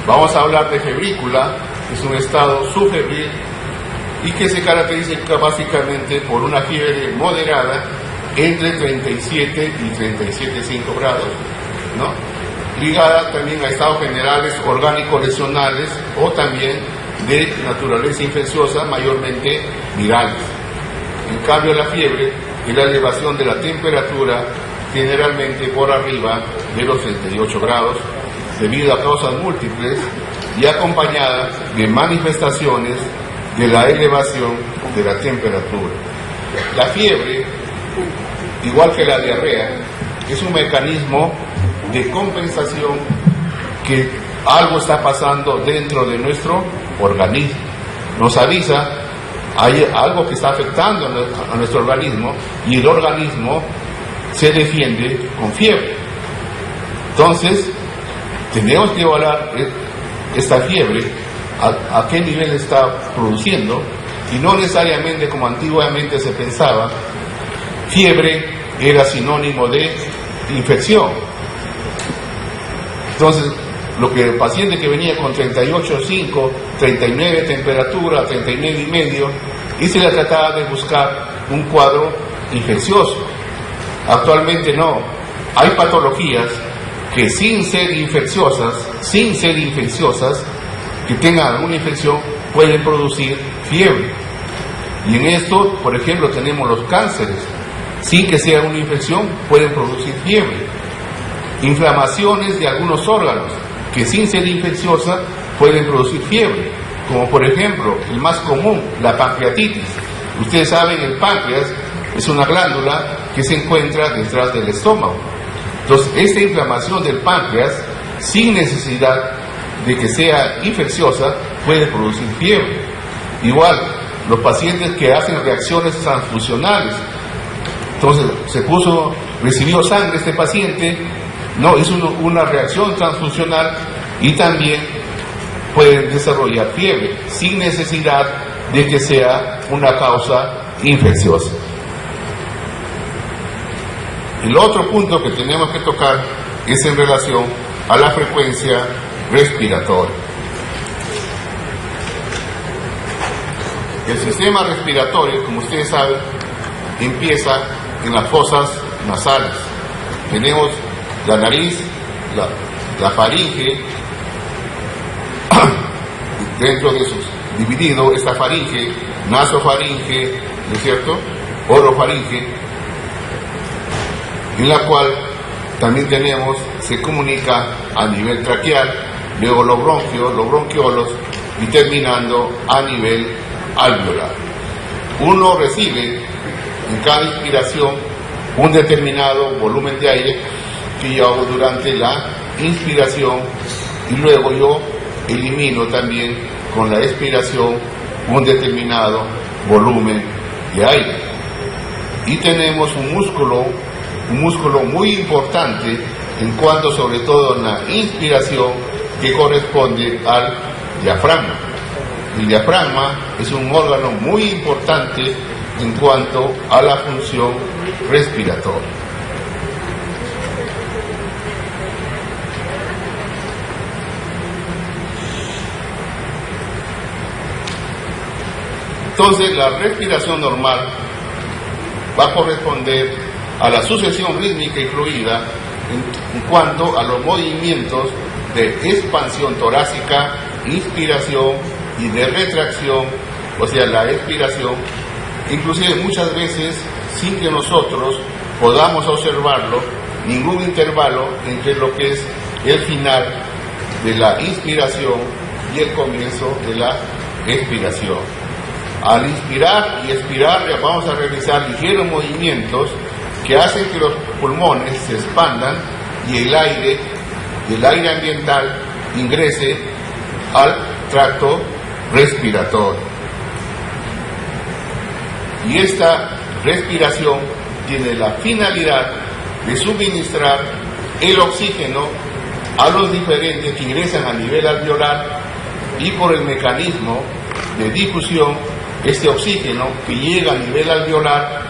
Vamos a hablar de febrícula, que es un estado subfebril y que se caracteriza básicamente por una fiebre moderada entre 37 y 37,5 grados, ¿no?, ligada también a estados generales orgánicos lesionales o también de naturaleza infecciosa, mayormente virales. En cambio, la fiebre es la elevación de la temperatura generalmente por arriba de los 38 grados debido a causas múltiples y acompañada de manifestaciones de la elevación de la temperatura. La fiebre, igual que la diarrea, es un mecanismo de compensación que algo está pasando dentro de nuestro organismo. Nos avisa, hay algo que está afectando a nuestro organismo y el organismo se defiende con fiebre. Entonces, tenemos que evaluar esta fiebre, a qué nivel está produciendo, y no necesariamente como antiguamente se pensaba, fiebre era sinónimo de infección. Entonces, lo que el paciente que venía con 38,5, 39 de temperatura, 39,5, y se le trataba de buscar un cuadro infeccioso. Actualmente no. Hay patologías que sin ser infecciosas, que tengan alguna infección, pueden producir fiebre. Y en esto, por ejemplo, tenemos los cánceres. Sin que sea una infección, pueden producir fiebre. Inflamaciones de algunos órganos, que sin ser infecciosa, pueden producir fiebre. Como por ejemplo, el más común, la pancreatitis. Ustedes saben, el páncreas es una glándula que se encuentra detrás del estómago. Entonces, esta inflamación del páncreas, sin necesidad de que sea infecciosa, puede producir fiebre. Igual, los pacientes que hacen reacciones transfusionales, entonces recibió sangre este paciente, no, hizo una reacción transfusional y también pueden desarrollar fiebre, sin necesidad de que sea una causa infecciosa. El otro punto que tenemos que tocar es en relación a la frecuencia respiratoria. El sistema respiratorio, como ustedes saben, empieza en las fosas nasales. Tenemos la nariz, la faringe, dentro de eso dividido esta faringe, nasofaringe, ¿no es cierto?, orofaringe, en la cual también se comunica a nivel traqueal, luego los bronquios, los bronquiolos y terminando a nivel alveolar. Uno recibe en cada inspiración un determinado volumen de aire que yo hago durante la inspiración y luego yo elimino también con la expiración un determinado volumen de aire. Y tenemos un músculo muy importante en cuanto sobre todo en la inspiración, que corresponde al diafragma. El diafragma es un órgano muy importante en cuanto a la función respiratoria. Entonces, la respiración normal va a corresponder a la sucesión rítmica y fluida en cuanto a los movimientos de expansión torácica, inspiración y de retracción, o sea, la expiración, inclusive muchas veces sin que nosotros podamos observarlo, ningún intervalo entre lo que es el final de la inspiración y el comienzo de la expiración. Al inspirar y expirar vamos a realizar ligeros movimientos que hacen que los pulmones se expandan y el aire ambiental ingrese al tracto respiratorio. Y esta respiración tiene la finalidad de suministrar el oxígeno a los diferentes que ingresan a nivel alveolar y por el mecanismo de difusión, este oxígeno que llega a nivel alveolar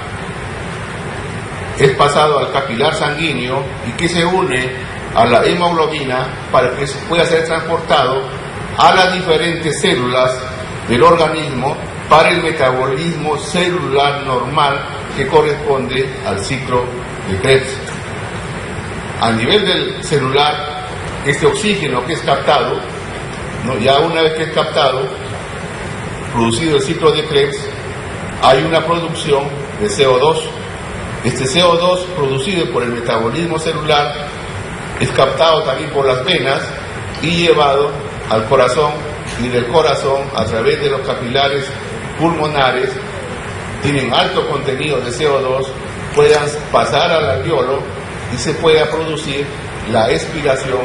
es pasado al capilar sanguíneo y que se une a la hemoglobina para que pueda ser transportado a las diferentes células del organismo para el metabolismo celular normal que corresponde al ciclo de Krebs. A nivel del celular, este oxígeno que es captado, ya una vez que es captado, producido el ciclo de Krebs, hay una producción de CO2. Este CO2 producido por el metabolismo celular es captado también por las venas y llevado al corazón, y del corazón a través de los capilares pulmonares, tienen alto contenido de CO2, puedan pasar al alveolo y se pueda producir la expiración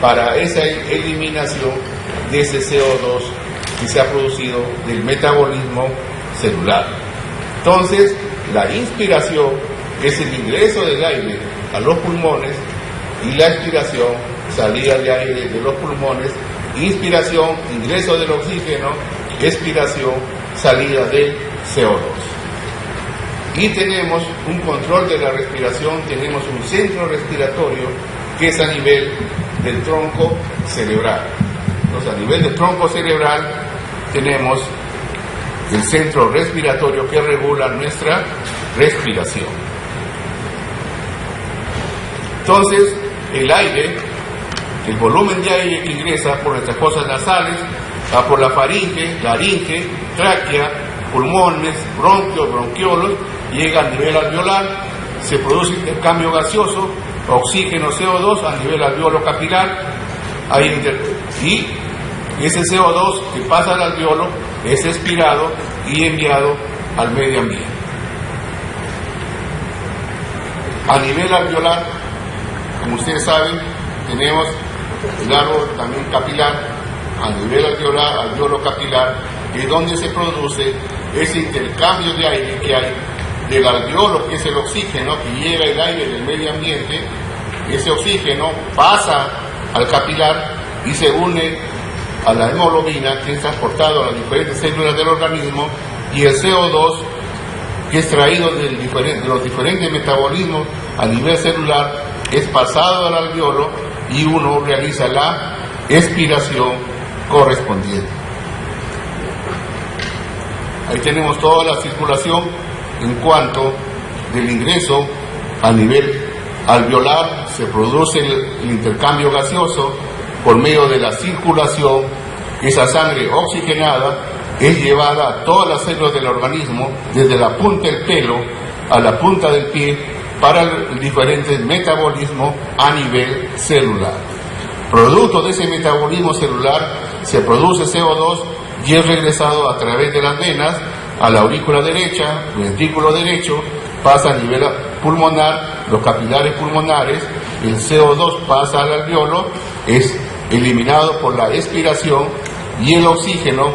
para esa eliminación de ese CO2 que se ha producido del metabolismo celular. Entonces, la inspiración es el ingreso del aire a los pulmones y la expiración, salida de aire de los pulmones, inspiración, ingreso del oxígeno, expiración, salida del CO2. Y tenemos un control de la respiración, tenemos un centro respiratorio que es a nivel del tronco cerebral. Entonces, a nivel del tronco cerebral tenemos el centro respiratorio que regula nuestra respiración. Entonces, el aire, el volumen de aire que ingresa por nuestras fosas nasales, va por la faringe, laringe, tráquea, pulmones, bronquios, bronquiolos, llega al nivel alveolar, se produce intercambio gaseoso, oxígeno, CO2 a nivel alveolo capilar, y ese CO2 que pasa al alveolo es expirado y enviado al medio ambiente. A nivel alveolar, como ustedes saben, tenemos el árbol también capilar, a nivel alveolo capilar, que es donde se produce ese intercambio de aire que hay del alveolo, que es el oxígeno que lleva el aire del medio ambiente. Ese oxígeno pasa al capilar y se une a la hemoglobina, que es transportado a las diferentes células del organismo, y el CO2, que es traído de los diferentes metabolismos a nivel celular, es pasado al alveolo y uno realiza la expiración correspondiente. Ahí tenemos toda la circulación en cuanto del ingreso a nivel alveolar. Se produce el intercambio gaseoso por medio de la circulación. Esa sangre oxigenada es llevada a todas las células del organismo, desde la punta del pelo a la punta del pie, para el diferente metabolismo a nivel celular. Producto de ese metabolismo celular se produce CO2 y es regresado a través de las venas a la aurícula derecha, ventrículo derecho, pasa a nivel pulmonar, los capilares pulmonares, el CO2 pasa al alveolo, es eliminado por la expiración, y el oxígeno,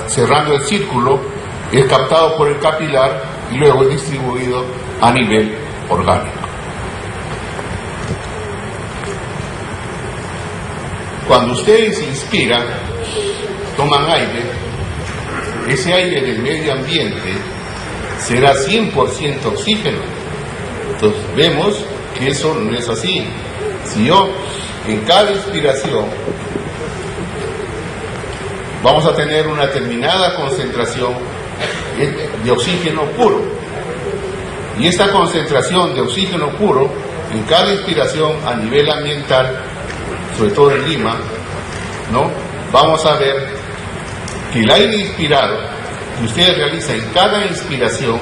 cerrando el círculo, es captado por el capilar y luego es distribuido a nivel orgánico. Cuando ustedes inspiran, toman aire, ese aire del medio ambiente será 100% oxígeno. Entonces vemos que eso no es así. Si yo en cada inspiración vamos a tener una determinada concentración de oxígeno puro, y esta concentración de oxígeno puro en cada inspiración a nivel ambiental, sobre todo en Lima, ¿no?, vamos a ver que el aire inspirado que ustedes realizan en cada inspiración,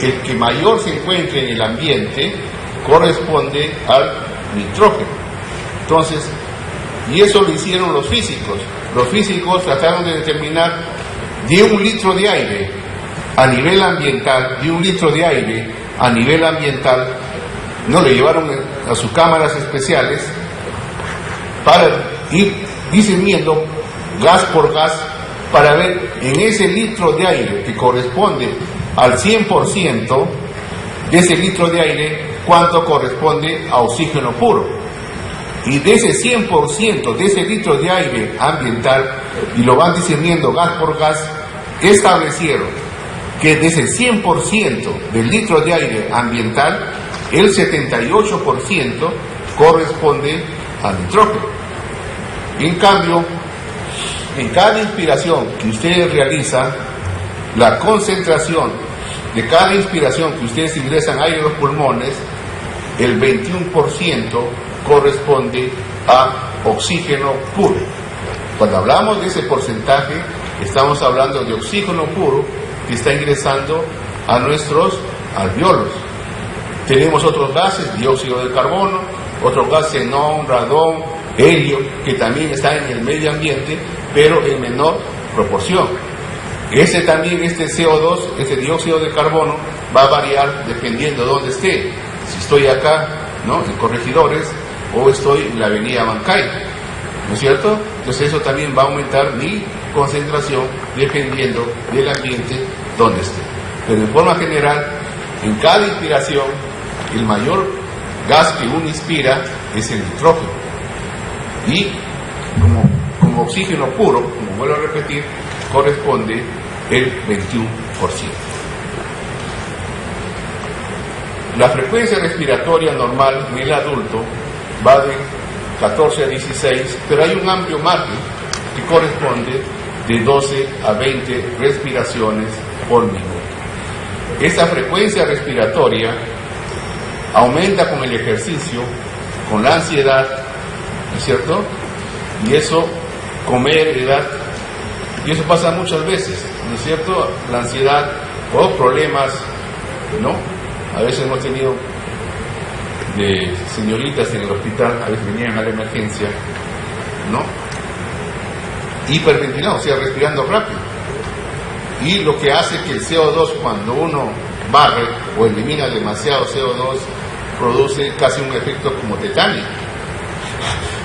el que mayor se encuentre en el ambiente, corresponde al nitrógeno. Entonces, y eso lo hicieron los físicos. Los físicos trataron de determinar de 1 litro de aire a nivel ambiental, no le llevaron a sus cámaras especiales para ir discerniendo gas por gas, para ver en ese litro de aire que corresponde al 100% de ese litro de aire, cuánto corresponde a oxígeno puro. Y de ese 100% de ese litro de aire ambiental, y lo van discerniendo gas por gas, establecieron que de ese 100% del litro de aire ambiental, el 78% corresponde al nitrógeno. En cambio, en cada inspiración que ustedes realizan, la concentración de cada inspiración que ustedes ingresan aire a los pulmones, el 21% corresponde a oxígeno puro. Cuando hablamos de ese porcentaje, estamos hablando de oxígeno puro que está ingresando a nuestros alveolos. Tenemos otros gases, dióxido de carbono, otros gases, xenón, radón, helio, que también están en el medio ambiente, pero en menor proporción. Este CO2, este dióxido de carbono, va a variar dependiendo de dónde esté. Si estoy acá, ¿no?, en Corregidores, o estoy en la avenida Bancay, ¿no es cierto? Entonces eso también va a aumentar mi concentración dependiendo del ambiente donde esté. Pero en forma general, en cada inspiración, el mayor gas que uno inspira es el nitrógeno. Y como oxígeno puro, como vuelvo a repetir, corresponde el 21%. La frecuencia respiratoria normal en el adulto va de 14 a 16, pero hay un amplio margen que corresponde de 12 a 20 respiraciones por minuto. Esta frecuencia respiratoria aumenta con el ejercicio, con la ansiedad, ¿no es cierto? Y eso, comer, edad, y eso pasa muchas veces, ¿no es cierto? La ansiedad o problemas, ¿no? A veces hemos tenido de señoritas en el hospital, a veces venían a la emergencia, ¿no?, hiperventilados, o sea, respirando rápido. Y lo que hace que el CO2, cuando uno barre o elimina demasiado CO2, produce casi un efecto como tetánico.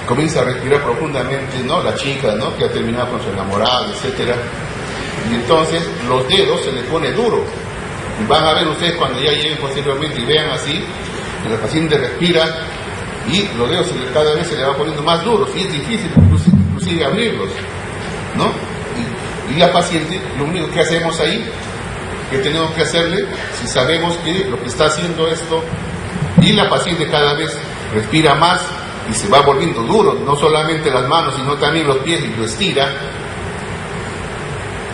comienza a respirar profundamente, ¿no? La chica, ¿no? Que ha terminado con su enamorado, etcétera. Y entonces los dedos se le pone duro. Y van a ver ustedes cuando ya lleguen posteriormente y vean así, que la paciente respira y los dedos cada vez se le va poniendo más duros y es difícil inclusive abrirlos, ¿no? Y la paciente, lo único que hacemos ahí, que tenemos que hacerle, si sabemos que lo que está haciendo esto, y la paciente cada vez respira más y se va volviendo duro, no solamente las manos, sino también los pies, y lo estira.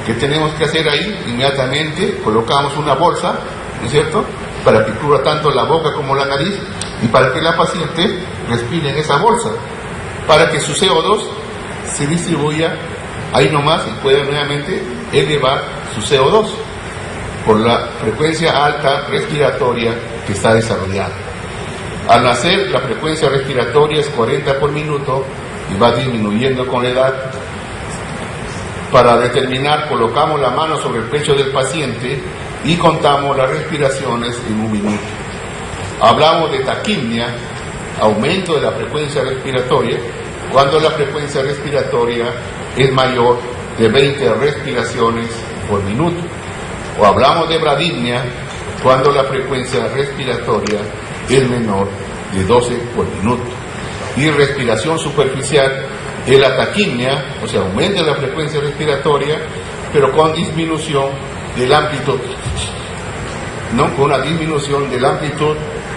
¿Qué tenemos que hacer ahí? Inmediatamente colocamos una bolsa, ¿no es cierto?, para que cubra tanto la boca como la nariz y para que la paciente respire en esa bolsa, para que su CO2 se distribuya ahí nomás y pueda nuevamente elevar su CO2 por la frecuencia alta respiratoria que está desarrollada. Al nacer, la frecuencia respiratoria es 40 por minuto y va disminuyendo con la edad. Para determinar, colocamos la mano sobre el pecho del paciente y contamos las respiraciones en un minuto. Hablamos de taquimia, aumento de la frecuencia respiratoria, cuando la frecuencia respiratoria es mayor de 20 respiraciones por minuto. O hablamos de bradimia, cuando la frecuencia respiratoria es menor de 12 por minuto. Y respiración superficial es la taquimia, o sea, aumenta la frecuencia respiratoria, pero con disminución de la amplitud, ¿no? Con una disminución de la amplitud.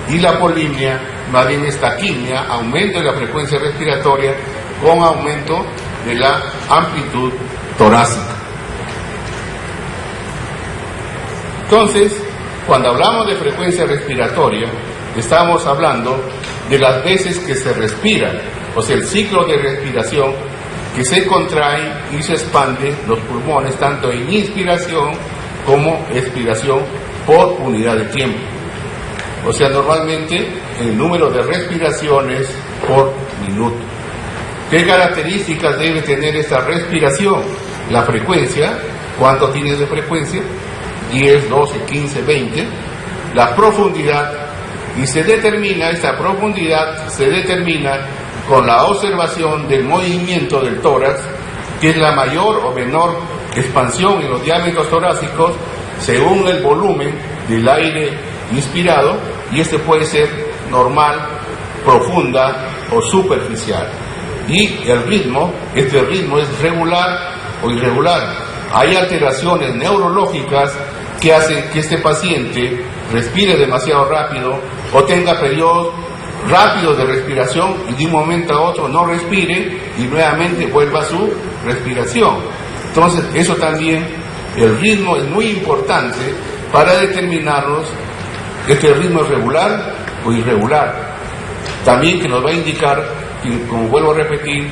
Y la polimia, más bien es taquimia, aumento de la frecuencia respiratoria con aumento de la amplitud torácica. Entonces, cuando hablamos de frecuencia respiratoria, estamos hablando de las veces que se respira, o sea, el ciclo de respiración que se contrae y se expande los pulmones, tanto en inspiración como expiración por unidad de tiempo. O sea, normalmente el número de respiraciones por minuto. ¿Qué características debe tener esta respiración? La frecuencia, ¿cuánto tiene de frecuencia? 10, 12, 15, 20. La profundidad, y esta profundidad se determina con la observación del movimiento del tórax, que es la mayor o menor expansión en los diámetros torácicos según el volumen del aire inspirado, y este puede ser normal, profunda o superficial. Y el ritmo, este ritmo es regular o irregular. Hay alteraciones neurológicas que hacen que este paciente respire demasiado rápido o tenga periodos rápidos de respiración y de un momento a otro no respire y nuevamente vuelva a su respiración. Entonces, eso también, el ritmo es muy importante para determinarnos este ritmo es regular o irregular. También que nos va a indicar, como vuelvo a repetir,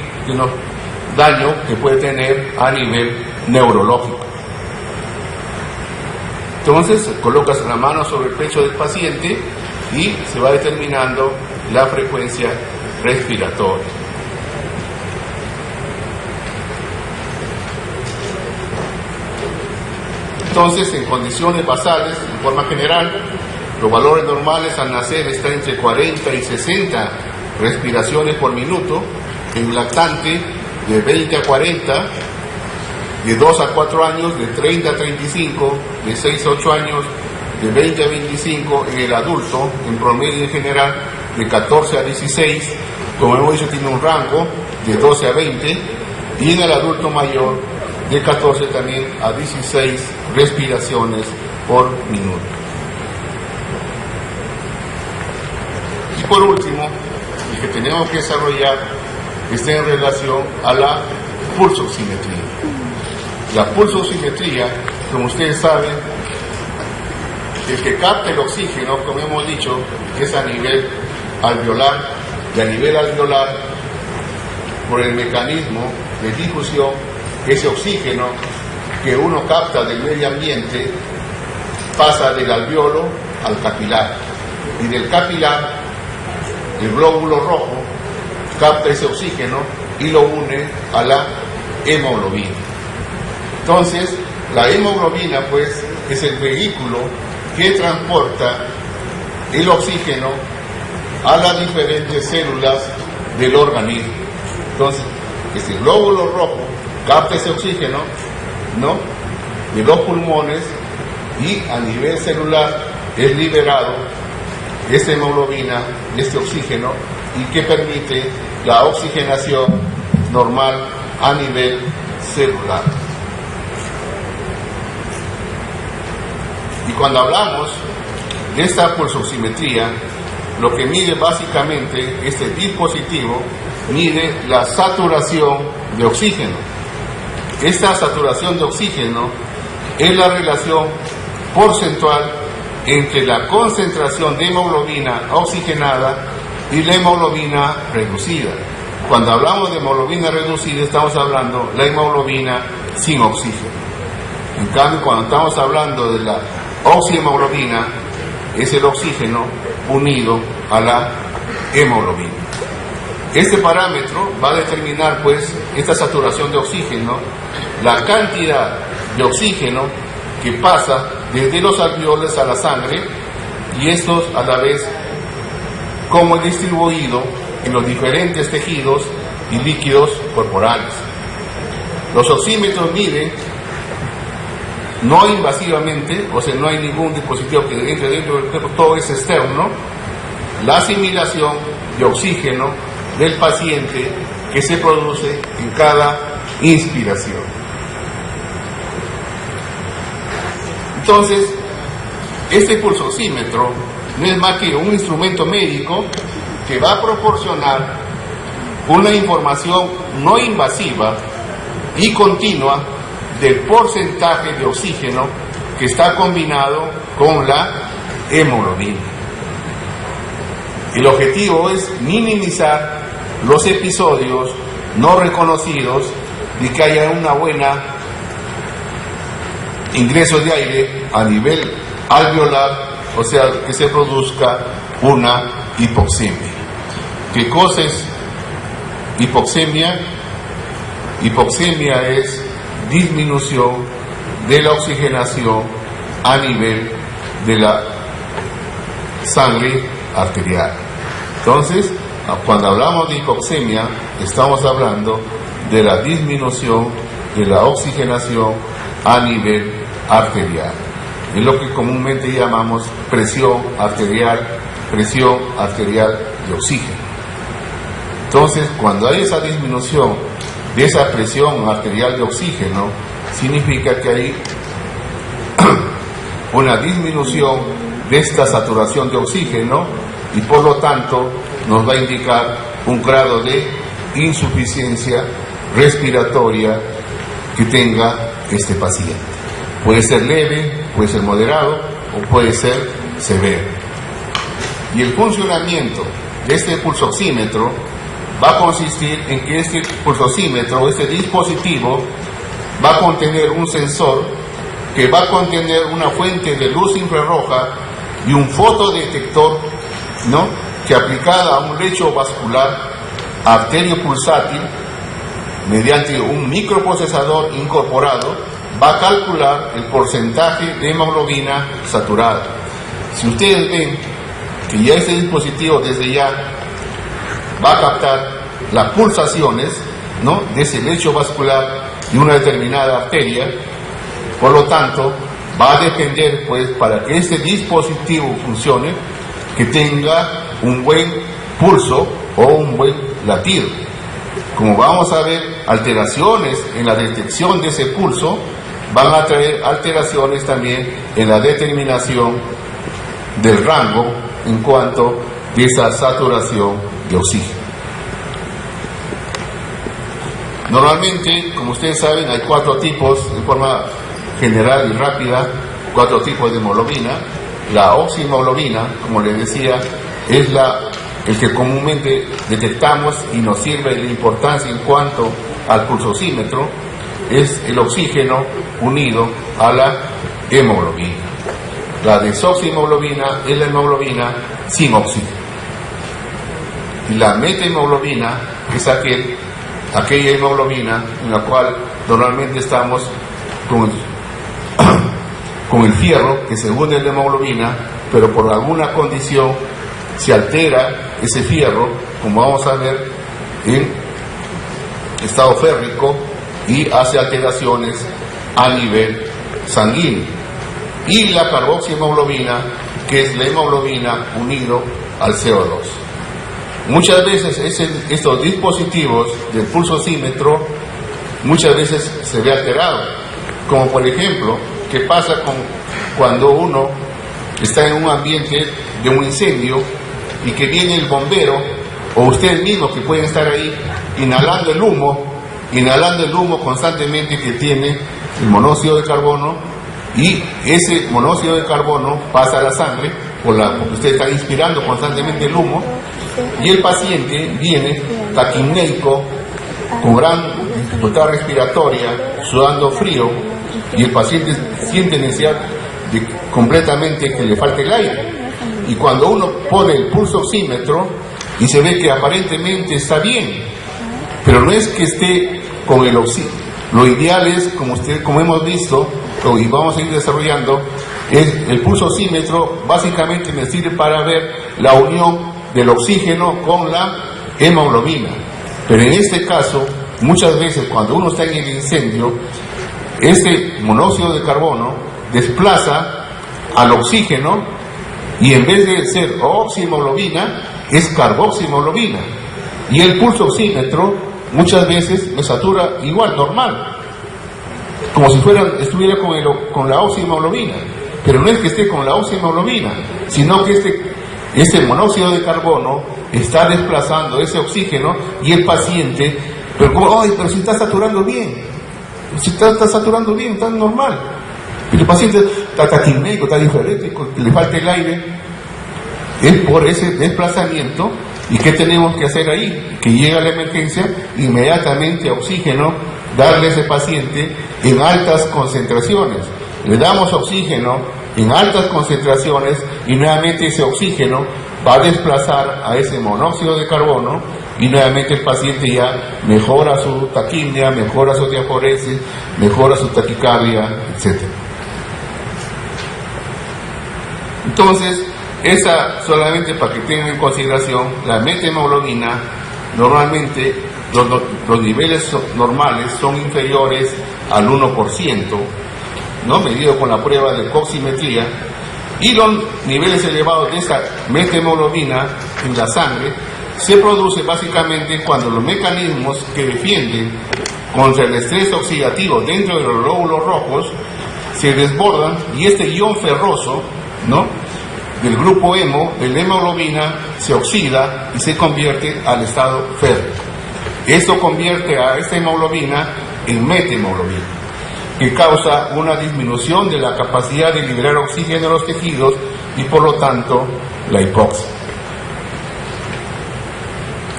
daño que puede tener a nivel neurológico. Entonces, colocas la mano sobre el pecho del paciente y se va determinando la frecuencia respiratoria. Entonces, en condiciones basales, en forma general, los valores normales al nacer están entre 40 y 60 respiraciones por minuto, en lactante de 20 a 40, de 2 a 4 años, de 30 a 35, de 6 a 8 años, de 20 a 25 en el adulto, en promedio en general, de 14 a 16, como hemos dicho, tiene un rango de 12 a 20, y en el adulto mayor, de 14 también a 16 respiraciones por minuto. Y por último, el que tenemos que desarrollar está en relación a la pulsoximetría. La pulsoximetría, como ustedes saben, el que capta el oxígeno, como hemos dicho, es a nivel alveolar, y a nivel alveolar, por el mecanismo de difusión, ese oxígeno que uno capta del medio ambiente pasa del alveolo al capilar, y del capilar el glóbulo rojo capta ese oxígeno y lo une a la hemoglobina. Entonces, la hemoglobina, pues, es el vehículo que transporta el oxígeno a las diferentes células del organismo. Entonces, ese glóbulo rojo capta ese oxígeno, ¿no?, de los pulmones, y a nivel celular es liberado esta hemoglobina, este oxígeno, y que permite la oxigenación normal a nivel celular. Y cuando hablamos de esta pulsoximetría, lo que mide básicamente este dispositivo, mide la saturación de oxígeno. Esta saturación de oxígeno es la relación porcentual entre la concentración de hemoglobina oxigenada y la hemoglobina reducida. Cuando hablamos de hemoglobina reducida, estamos hablando de la hemoglobina sin oxígeno. En cambio, cuando estamos hablando de la oxihemoglobina, es el oxígeno unido a la hemoglobina. Este parámetro va a determinar, pues, esta saturación de oxígeno, la cantidad de oxígeno que pasa desde los alveolos a la sangre, y estos a la vez cómo es distribuido en los diferentes tejidos y líquidos corporales. Los oxímetros miden no invasivamente, o sea, no hay ningún dispositivo que entre dentro del cuerpo, todo es externo, la asimilación de oxígeno del paciente que se produce en cada inspiración. Entonces, este pulsoxímetro no es más que un instrumento médico que va a proporcionar una información no invasiva y continua del porcentaje de oxígeno que está combinado con la hemoglobina. El objetivo es minimizar los episodios no reconocidos de que haya una buena ingreso de aire a nivel alveolar, o sea, que se produzca una hipoxemia. ¿Qué cosa es hipoxemia? Hipoxemia es disminución de la oxigenación a nivel de la sangre arterial. Entonces, cuando hablamos de hipoxemia, estamos hablando de la disminución de la oxigenación a nivel arterial. Es lo que comúnmente llamamos presión arterial de oxígeno. Entonces, cuando hay esa disminución de esa presión arterial de oxígeno, significa que hay una disminución de esta saturación de oxígeno, y por lo tanto nos va a indicar un grado de insuficiencia respiratoria que tenga este paciente. Puede ser leve, puede ser moderado o puede ser severo. Y el funcionamiento de este pulsoxímetro va a consistir en que este pulsoxímetro, este dispositivo, va a contener un sensor que va a contener una fuente de luz infrarroja y un fotodetector, ¿no?, que aplicada a un lecho vascular arterio pulsátil mediante un microprocesador incorporado va a calcular el porcentaje de hemoglobina saturada. Si ustedes ven que ya este dispositivo desde ya va a captar las pulsaciones, ¿no?, de ese lecho vascular de una determinada arteria, por lo tanto va a depender, pues, para que este dispositivo funcione, que tenga un buen pulso o un buen latido. Como vamos a ver, alteraciones en la detección de ese pulso van a traer alteraciones también en la determinación del rango en cuanto de esa saturación de oxígeno. Normalmente, como ustedes saben, hay 4 tipos, en forma general y rápida, 4 tipos de hemoglobina. La oxihemoglobina, como les decía, es el que comúnmente detectamos y nos sirve de importancia en cuanto al pulsoxímetro, es el oxígeno unido a la hemoglobina. La desoxihemoglobina es la hemoglobina sin oxígeno. Y la metahemoglobina es aquella hemoglobina en la cual normalmente estamos con el fierro que se une en la hemoglobina, pero por alguna condición se altera ese fierro, como vamos a ver, en estado férrico y hace alteraciones a nivel sanguíneo. Y la carboxihemoglobina, que es la hemoglobina unido al CO2. Muchas veces estos dispositivos del pulsosímetro muchas veces se ve alterado, como por ejemplo, ¿qué pasa cuando uno está en un ambiente de un incendio y que viene el bombero o ustedes mismos que pueden estar ahí inhalando el humo constantemente que tiene el monóxido de carbono, y ese monóxido de carbono pasa a la sangre porque usted está inspirando constantemente el humo, y el paciente viene taquipneico, con gran dificultad respiratoria, sudando frío, y el paciente siente necesidad de completamente que le falte el aire. Y cuando uno pone el pulso oxímetro y se ve que aparentemente está bien, pero no es que esté con el oxígeno. Lo ideal es, como hemos visto y vamos a ir desarrollando, es el pulso oxímetro básicamente me sirve para ver la unión del oxígeno con la hemoglobina. Pero en este caso, muchas veces cuando uno está en el incendio, este monóxido de carbono desplaza al oxígeno y en vez de ser oxihemoglobina, es carboxihemoglobina. Y el pulso oxímetro muchas veces me satura igual, normal, como si estuviera con la oxihemoglobina. Pero no es que esté con la oxihemoglobina, sino que este monóxido de carbono está desplazando ese oxígeno y el paciente, pero si está saturando bien, está saturando bien, está normal. Pero el paciente está taquipneico, está diferente, le falta el aire, es por ese desplazamiento. ¿Y qué tenemos que hacer ahí? Que llega la emergencia, inmediatamente oxígeno, darle a ese paciente en altas concentraciones. Le damos oxígeno en altas concentraciones y nuevamente ese oxígeno va a desplazar a ese monóxido de carbono y nuevamente el paciente ya mejora su taquipnea, mejora su diaforesis, mejora su taquicardia, etc. Entonces, esa solamente para que tengan en consideración, la methemoglobina, normalmente los niveles normales son inferiores al 1%, ¿no? Medido con la prueba de coximetría, y los niveles elevados de esa methemoglobina en la sangre se produce básicamente cuando los mecanismos que defienden contra el estrés oxidativo dentro de los glóbulos rojos se desbordan y este ion ferroso, ¿no?, del grupo hemo, de la hemoglobina, se oxida y se convierte al estado férrico. Esto convierte a esta hemoglobina en methemoglobina, que causa una disminución de la capacidad de liberar oxígeno a los tejidos y por lo tanto la hipoxia.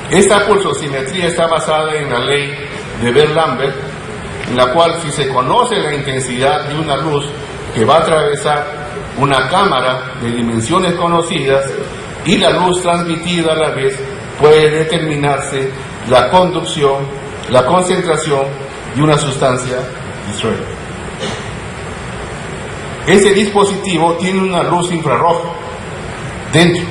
Esta pulsosimetría está basada en la ley de Beer-Lambert, en la cual si se conoce la intensidad de una luz que va a atravesar una cámara de dimensiones conocidas y la luz transmitida a la vez, puede determinarse la conducción, la concentración de una sustancia disuelta. Este dispositivo tiene una luz infrarroja dentro,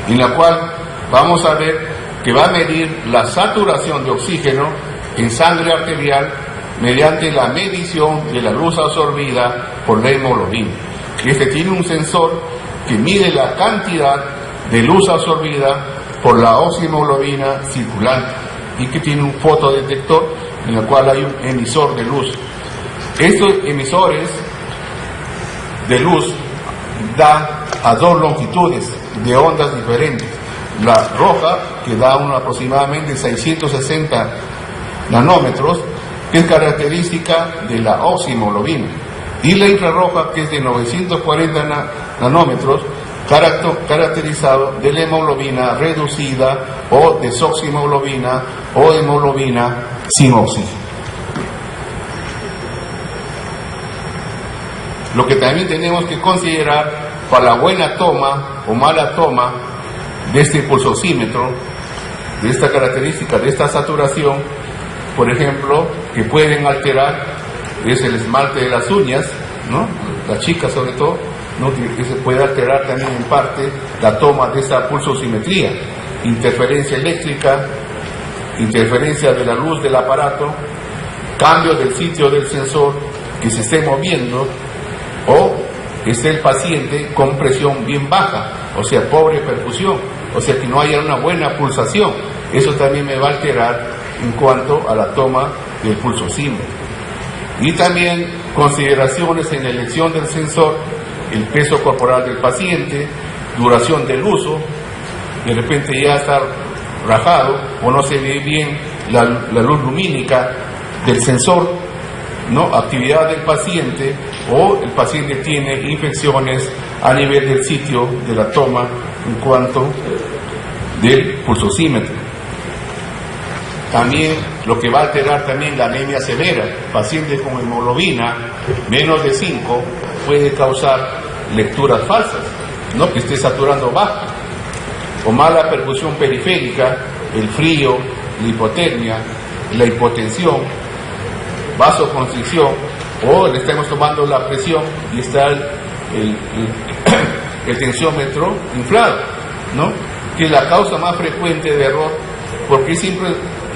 en la cual vamos a ver que va a medir la saturación de oxígeno en sangre arterial mediante la medición de la luz absorbida por la hemoglobina. Este tiene un sensor que mide la cantidad de luz absorbida por la oxihemoglobina circulante y que tiene un fotodetector en el cual hay un emisor de luz. Estos emisores de luz dan a dos longitudes de ondas diferentes. La roja, que da aproximadamente 660 nanómetros, que es característica de la oxihemoglobina, y la infrarroja, que es de 940 nanómetros, caracterizado de la hemoglobina reducida o desoxihemoglobina o hemoglobina sin oxígeno. Lo que también tenemos que considerar para la buena toma o mala toma de este pulsosímetro, de esta característica, de esta saturación, por ejemplo, que pueden alterar, es el esmalte de las uñas, ¿no? Las chicas sobre todo, ¿no?, que se puede alterar también en parte la toma de esta pulsosimetría, interferencia eléctrica, interferencia de la luz del aparato, cambio del sitio del sensor que se esté moviendo, o esté el paciente con presión bien baja, o sea, pobre perfusión, o sea, que no haya una buena pulsación. Eso también me va a alterar en cuanto a la toma del pulsosímetro. Y también consideraciones en la elección del sensor: el peso corporal del paciente, duración del uso, de repente ya está rajado o no se ve bien la luz lumínica del sensor, ¿no? Actividad del paciente, o el paciente tiene infecciones a nivel del sitio de la toma en cuanto del pulsosímetro. También lo que va a alterar también la anemia severa. Pacientes con hemoglobina menos de 5 puede causar lecturas falsas, ¿no? Que esté saturando bajo, o mala perfusión periférica, el frío, la hipotermia, la hipotensión, vasoconstricción, o le estamos tomando la presión y está el tensiómetro inflado, ¿no? Que es la causa más frecuente de error, porque es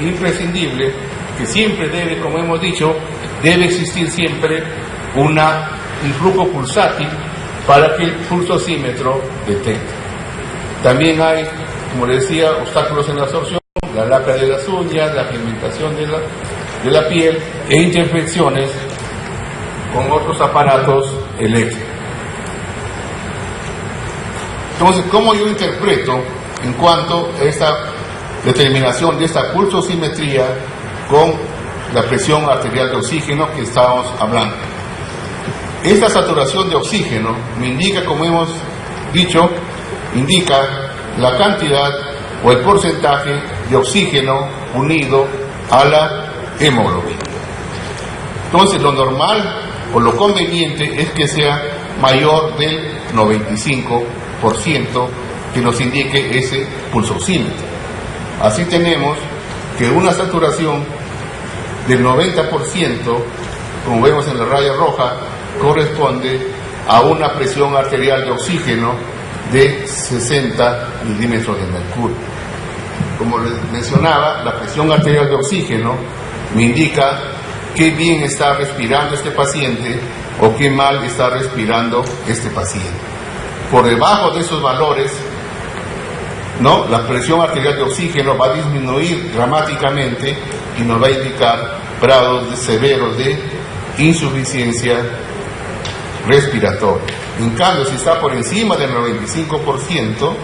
imprescindible que siempre debe, como hemos dicho, debe existir siempre un flujo pulsátil para que el pulsosímetro detecte. También hay, como les decía, obstáculos en la absorción, la lacra de las uñas, la pigmentación de la piel e interfecciones con otros aparatos eléctricos. Entonces, ¿cómo yo interpreto en cuanto a esta determinación de esta pulsosimetría con la presión arterial de oxígeno que estábamos hablando? Esta saturación de oxígeno me indica, como hemos dicho, indica la cantidad o el porcentaje de oxígeno unido a la hemoglobina. Entonces, lo normal o lo conveniente es que sea mayor del 95% que nos indique ese pulsosímetro. Así tenemos que una saturación del 90%, como vemos en la raya roja, corresponde a una presión arterial de oxígeno de 60 milímetros de mercurio. Como les mencionaba, la presión arterial de oxígeno me indica qué bien está respirando este paciente o qué mal está respirando este paciente. Por debajo de esos valores, ¿no?, la presión arterial de oxígeno va a disminuir dramáticamente y nos va a indicar grados severos de insuficiencia respiratoria. En cambio, si está por encima del 95%,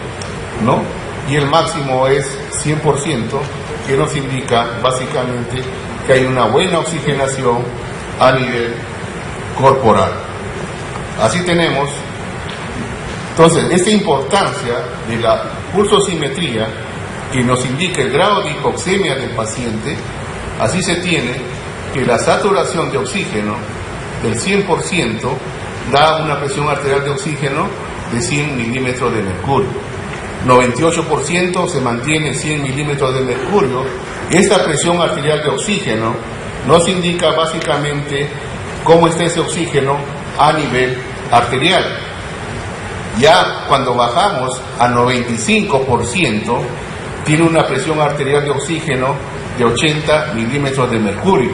¿no?, y el máximo es 100%, que nos indica básicamente que hay una buena oxigenación a nivel corporal. Así tenemos, entonces, esta importancia de la pulsosimetría que nos indica el grado de hipoxemia del paciente. Así se tiene que la saturación de oxígeno del 100% da una presión arterial de oxígeno de 100 milímetros de mercurio. 98% se mantiene 100 milímetros de mercurio. Esta presión arterial de oxígeno nos indica básicamente cómo está ese oxígeno a nivel arterial. Ya cuando bajamos a 95%, tiene una presión arterial de oxígeno de 80 milímetros de mercurio.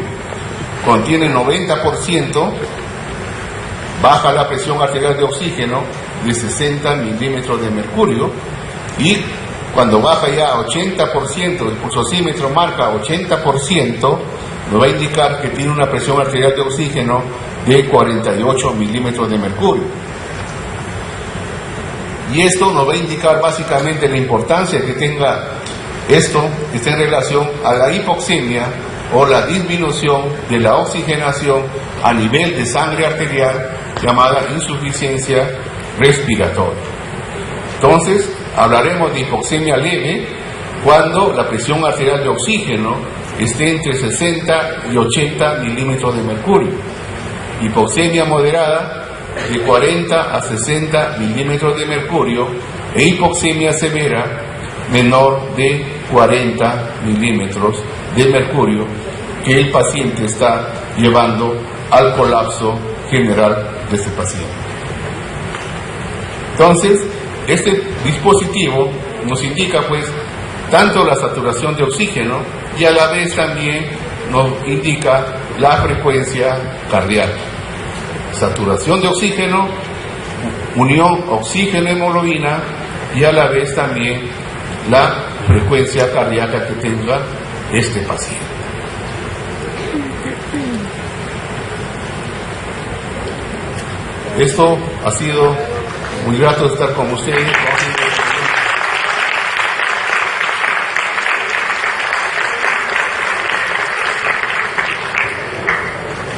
Cuando tiene 90%, baja la presión arterial de oxígeno de 60 milímetros de mercurio. Y cuando baja ya a 80%, el pulsosímetro marca 80%, nos va a indicar que tiene una presión arterial de oxígeno de 48 milímetros de mercurio. Y esto nos va a indicar básicamente la importancia que tenga esto, que está en relación a la hipoxemia o la disminución de la oxigenación a nivel de sangre arterial, llamada insuficiencia respiratoria. Entonces, hablaremos de hipoxemia leve cuando la presión arterial de oxígeno esté entre 60 y 80 milímetros de mercurio. Hipoxemia moderada de 40 a 60 milímetros de mercurio e hipoxemia severa menor de 40 milímetros de mercurio, que el paciente está llevando al colapso general de este paciente. Entonces, este dispositivo nos indica pues tanto la saturación de oxígeno y a la vez también nos indica la frecuencia cardíaca. Saturación de oxígeno, unión oxígeno-hemoglobina y a la vez también la frecuencia cardíaca que tenga este paciente. Esto ha sido muy grato estar con ustedes.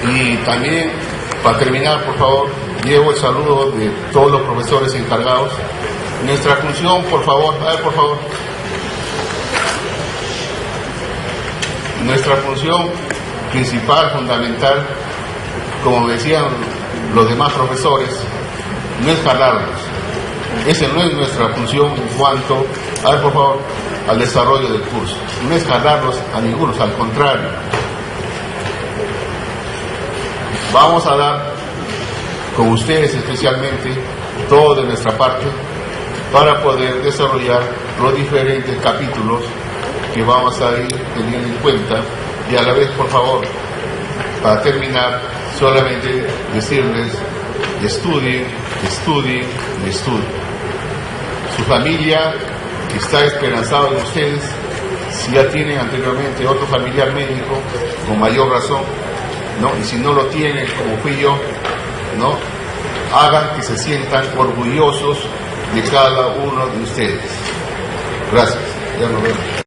Y también, para terminar, por favor, llevo el saludo de todos los profesores encargados. Nuestra función, por favor, por favor. Nuestra función principal, fundamental, como decían los demás profesores, no es jalarlos. Esa no es nuestra función en cuanto, por favor, al desarrollo del curso. No es jalarlos a ninguno, al contrario. Vamos a dar con ustedes especialmente todo de nuestra parte para poder desarrollar los diferentes capítulos que vamos a ir teniendo en cuenta. Y a la vez, por favor, para terminar, solamente decirles: estudien, estudien, estudien. Su familia está esperanzada en ustedes. Si ya tienen anteriormente otro familiar médico, con mayor razón, ¿no? Y si no lo tienen, como fui yo, ¿no? Hagan que se sientan orgullosos de cada uno de ustedes. Gracias. Ya nos vemos.